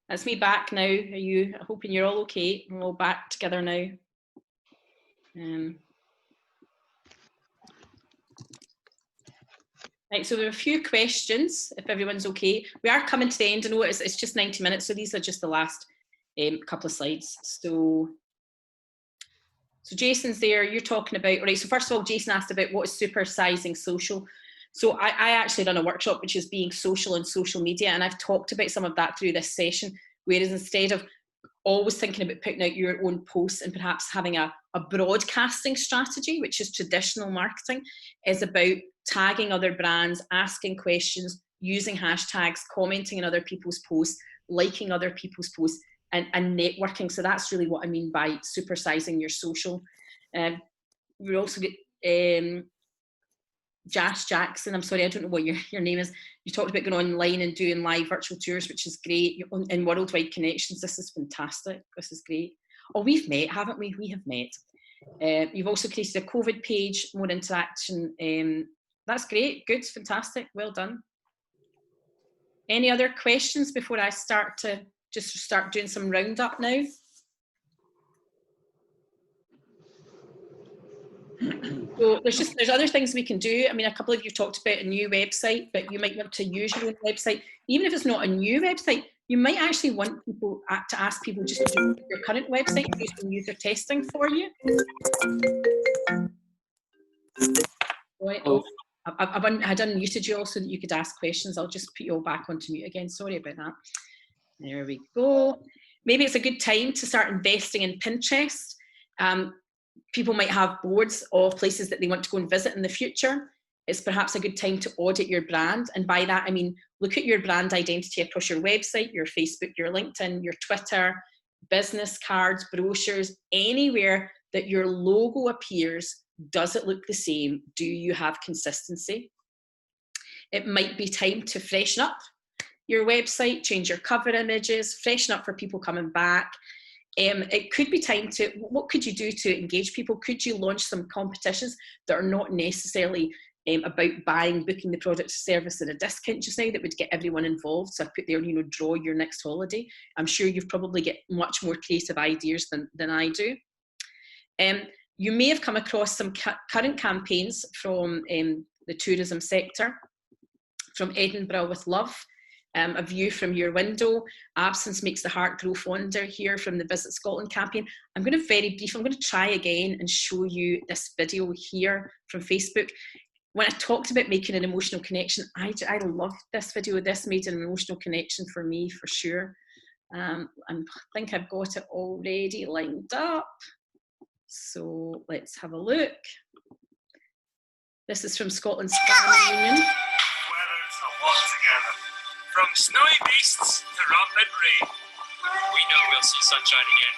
That's me back now. Are you hoping you're all okay? We're all back together now. Right, so there are a few questions, if everyone's okay. We are coming to the end. I know it's just 90 minutes, so these are just the last couple of slides. So Jason's there, you're talking about, all right, so first of all, Jason asked about what is supersizing social. So I actually run a workshop which is being social and social media, and I've talked about some of that through this session, whereas instead of always thinking about putting out your own posts and perhaps having a broadcasting strategy, which is traditional marketing, is about tagging other brands, asking questions, using hashtags, commenting on other people's posts, liking other people's posts, and networking. So that's really what I mean by supersizing your social. We also get Josh Jackson, I'm sorry, I don't know what your name is. You talked about going online and doing live virtual tours, which is great. In Worldwide Connections, this is fantastic. This is great. Oh, we've met, haven't we? We have met. You've also created a COVID page, more interaction. That's great, good, fantastic, well done. Any other questions before I start doing some roundup now? So there's other things we can do. I mean, a couple of you talked about a new website, but you might want to use your own website. Even if it's not a new website, you might actually want people to ask people just to do your current website and do some user testing for you. Right. Oh, I had unmuted you all so that you could ask questions. I'll just put you all back onto mute again. Sorry about that. There we go. Maybe it's a good time to start investing in Pinterest. People might have boards of places that they want to go and visit in the future. It's perhaps a good time to audit your brand. And by that, I mean, look at your brand identity across your website, your Facebook, your LinkedIn, your Twitter, business cards, brochures, anywhere that your logo appears. Does it look the same? Do you have consistency? It might be time to freshen up your website, change your cover images, freshen up for people coming back. It could be time to, what could you do to engage people? Could you launch some competitions that are not necessarily about booking the product or service at a discount just now, that would get everyone involved? So I put there, draw your next holiday. I'm sure you've probably get much more creative ideas than I do. You may have come across some current campaigns from the tourism sector, from Edinburgh with Love. A view from your window, absence makes the heart grow fonder here from the Visit Scotland campaign. I'm going to try again and show you this video here from Facebook. When I talked about making an emotional connection, I loved this video. This made an emotional connection for me, for sure. I think I've got it already lined up. So let's have a look. This is from Scotland's Farming Union. Weathers a lot together. From snowy beasts to rampant rain, we know we'll see sunshine again.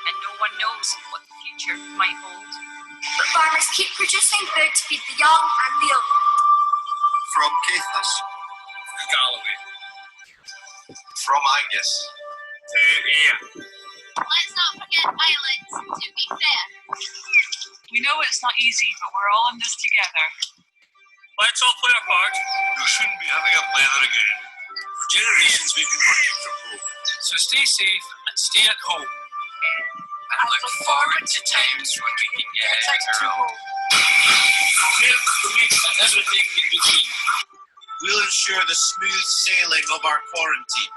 And no one knows what the future might hold. But farmers keep producing food to feed the young and the old. From Caithness to Galloway. From Angus to Ayr. Let's not forget Ireland, to be fair. We know it's not easy, but we're all in this together. Let's all play our part. We shouldn't be having a blather again. For generations we've been working from home. So stay safe and stay at home. And look forward to times when we can get our own. Milk, meat and everything in between. We'll ensure the smooth sailing of our quarantine.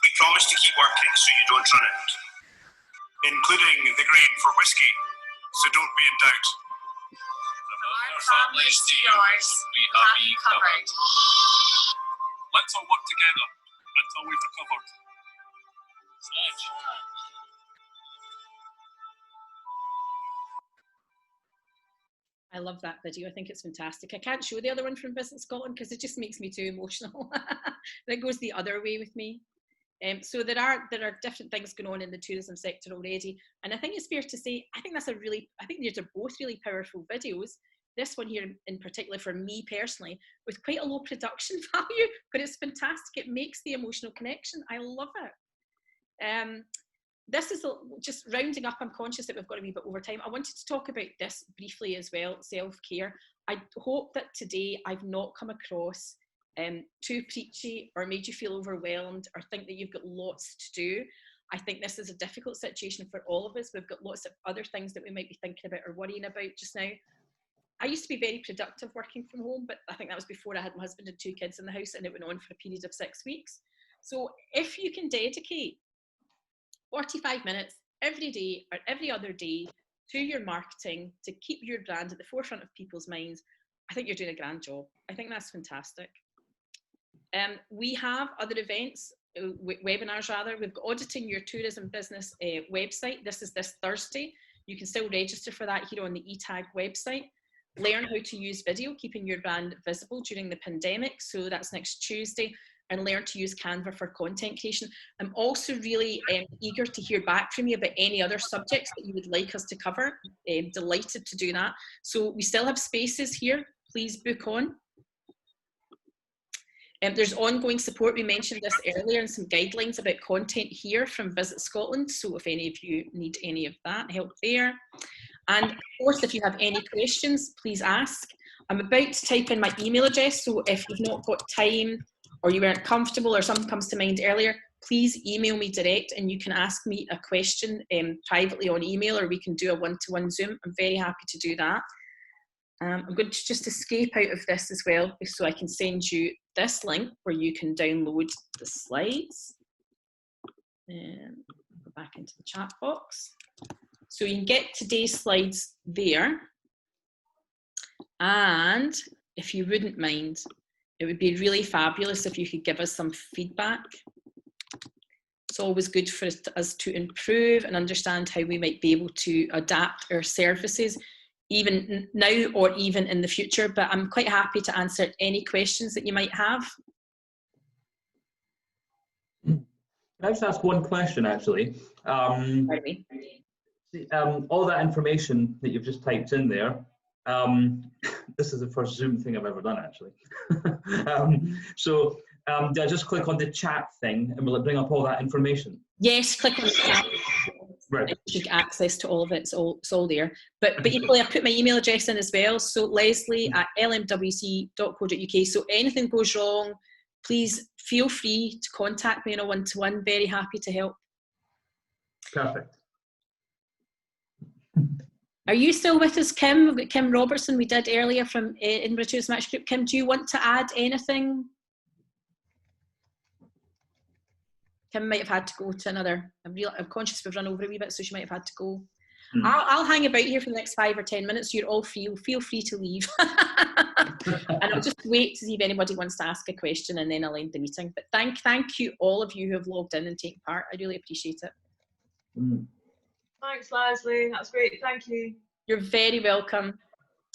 We promise to keep working so you don't run out. Including the grain for whiskey, so don't be in doubt. Our families to yours, we have you covered. Let's all work together until we've recovered. Sledge. I love that video. I think it's fantastic. I can't show the other one from Visit Scotland because it just makes me too emotional. That goes the other way with me. So there are different things going on in the tourism sector already, and I think it's fair to say I think these are both really powerful videos. This one here in particular, for me personally, with quite a low production value, but it's fantastic. It makes the emotional connection. I love it. This is just rounding up. I'm conscious that we've got a wee bit over time. I wanted to talk about this briefly as well, self-care. I hope that today I've not come across too preachy or made you feel overwhelmed or think that you've got lots to do. I think this is a difficult situation for all of us. We've got lots of other things that we might be thinking about or worrying about just now. I used to be very productive working from home, but I think that was before I had my husband and 2 kids in the house, and it went on for a period of 6 weeks. So if you can dedicate 45 minutes every day or every other day to your marketing to keep your brand at the forefront of people's minds, I think you're doing a grand job. I think that's fantastic. We have other events, webinars rather. We've got Auditing Your Tourism Business website. This is this Thursday. You can still register for that here on the ETAG website. Learn how to use video, keeping your brand visible during the pandemic. So that's next Tuesday. And learn to use Canva for content creation. I'm also really eager to hear back from you about any other subjects that you would like us to cover. Delighted to do that. So we still have spaces here. Please book on. There's ongoing support. We mentioned this earlier, and some guidelines about content here from Visit Scotland. So if any of you need any of that help there. And of course, if you have any questions, please ask. I'm about to type in my email address. So if you've not got time or you weren't comfortable or something comes to mind earlier, please email me direct and you can ask me a question privately on email, or we can do a one-to-one Zoom. I'm very happy to do that. I'm going to just escape out of this as well, so I can send you this link where you can download the slides. And go back into the chat box. So you can get today's slides there. And if you wouldn't mind, it would be really fabulous if you could give us some feedback. It's always good for us to improve and understand how we might be able to adapt our services, even now or even in the future. But I'm quite happy to answer any questions that you might have. Can I just ask one question, actually? All that information that you've just typed in there, this is the first Zoom thing I've ever done, actually. So do I just click on the chat thing and will it bring up all that information? Yes, click on the chat. Right. You should get access to all of it. It's all there. But equally, I put my email address in as well. So leslie@lmwc.co.uk. So anything goes wrong, please feel free to contact me on a one-to-one. Very happy to help. Perfect. Are you still with us, Kim? We've got Kim Robertson we did earlier from Edinburgh Tourism Match Group. Kim, do you want to add anything? Kim might have had to go to another. I'm conscious we've run over a wee bit, so she might have had to go. I'll hang about here for the next 5 or 10 minutes. You're all feel free to leave. And I'll just wait to see if anybody wants to ask a question, and then I'll end the meeting. But thank you, all of you who have logged in and taken part. I really appreciate it. Thanks, Leslie. That's great. Thank you. You're very welcome.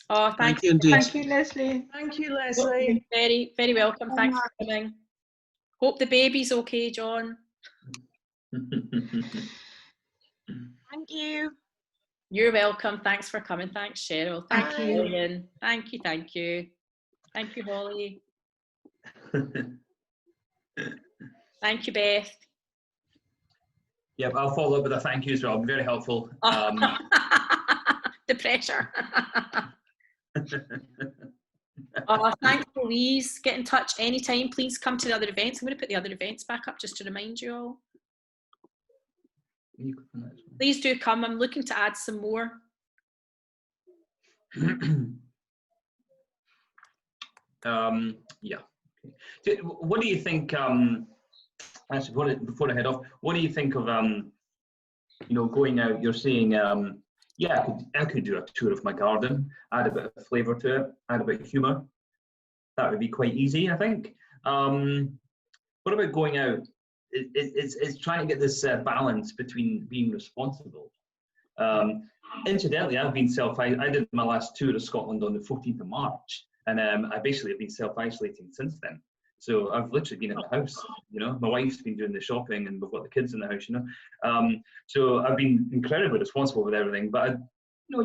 Oh, thank you indeed. Thank you, Leslie. Thank you, Leslie. Very, very welcome. Thanks for coming. Hope the baby's okay, John. Thank you. You're welcome. Thanks for coming. Thanks, Cheryl. Thank you, Lillian. Thank you. Thank you. Thank you, Holly. Thank you, Beth. Yep, I'll follow up with a thank you as well. Very helpful. The pressure. Thanks, Louise. Get in touch anytime. Please come to the other events. I'm going to put the other events back up just to remind you all. Please do come. I'm looking to add some more. Yeah. What do you think? Actually, before I head off, what do you think of going out? You're saying, yeah, I could do a tour of my garden, add a bit of flavour to it, add a bit of humour. That would be quite easy, I think. What about going out? It's trying to get this balance between being responsible. Incidentally, I did my last tour of Scotland on the 14th of March, and I basically have been self-isolating since then. So I've literally been in the house, my wife's been doing the shopping and we've got the kids in the house, So I've been incredibly responsible with everything, but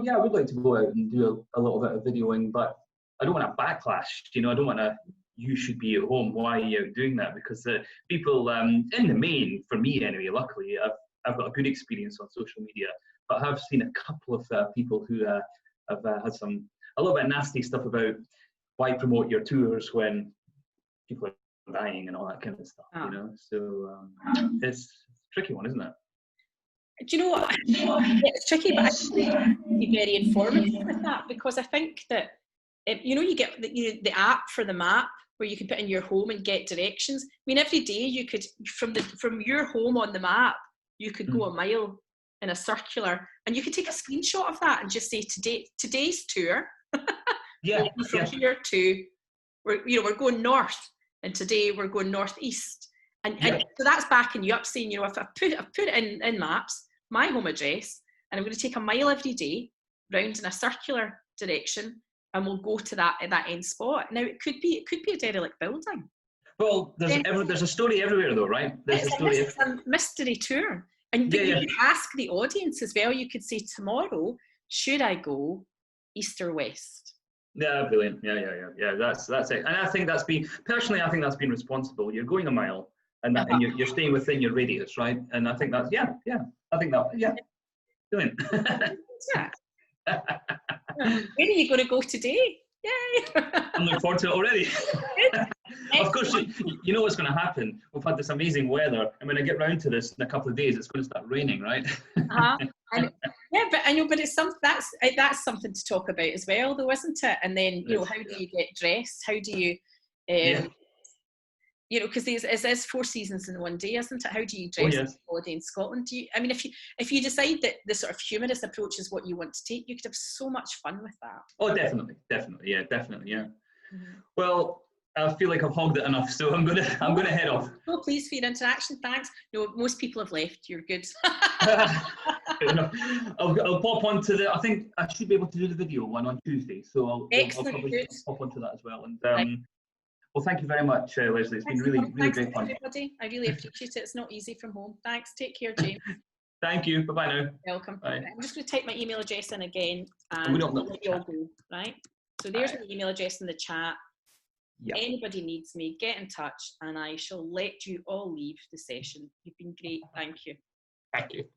yeah, I would like to go out and do a little bit of videoing, but I don't want a backlash, I don't want to, you should be at home, why are you out doing that? Because people, in the main, for me anyway, luckily, I've got a good experience on social media, but I have seen a couple of people who have had a little bit of nasty stuff about why promote your tours when people are dying and all that kind of stuff, you know. So it's a tricky one, isn't it? Do you know what? It's tricky, but I think it's be very informative with that, because I think that you know, you get the app for the map where you can put in your home and get directions. I mean, every day you could from your home on the map, you could go a mile in a circular, and you could take a screenshot of that and just say today's tour. From here to we're going north, and today we're going northeast, and so that's backing you up, saying, you know, if I've put it in maps, my home address, and I'm going to take a mile every day round in a circular direction, and we'll go to that end spot. Now it could be a derelict building. Well, there's a story everywhere, though, right? There's It's a mystery tour, and you could ask the audience as well. You could say, tomorrow, should I go east or west? Yeah, brilliant. Yeah. That's it. And I think that's been responsible. You're going a mile, and you're staying within your radius, right? And I think that's brilliant. Yeah. Where are you going to go today? Yay! I'm looking forward to it already. Of course, you know what's going to happen. We've had this amazing weather, and when I get round to this in a couple of days, it's going to start raining, right? But I know, but it's that's something to talk about as well, though, isn't it? And then, you know, how do you get dressed? How do you, you know, because it is 4 seasons in one day, isn't it? How do you dress on holiday in Scotland? I mean, if you decide that the sort of humorous approach is what you want to take, you could have so much fun with that. Oh, definitely, yeah. Well, I feel like I've hogged it enough, so I'm gonna head off. So pleased for your interaction. Thanks. No, most people have left. You're good. I'll pop onto I think I should be able to do the video one on Tuesday, so I'll probably pop onto that as well. And well, thank you very much, Leslie. It's been really great fun. Everybody. I really appreciate it. It's not easy from home. Thanks. Take care, James. Thank you. Bye-bye now. Welcome. Bye. I'm just going to type my email address in again, and I'll let you all go, right? So there's my email address in the chat. Yep. Anybody needs me, get in touch, and I shall let you all leave the session. You've been great. Thank you. Thank you.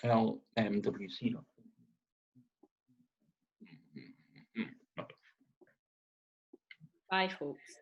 LMWC. Bye, folks.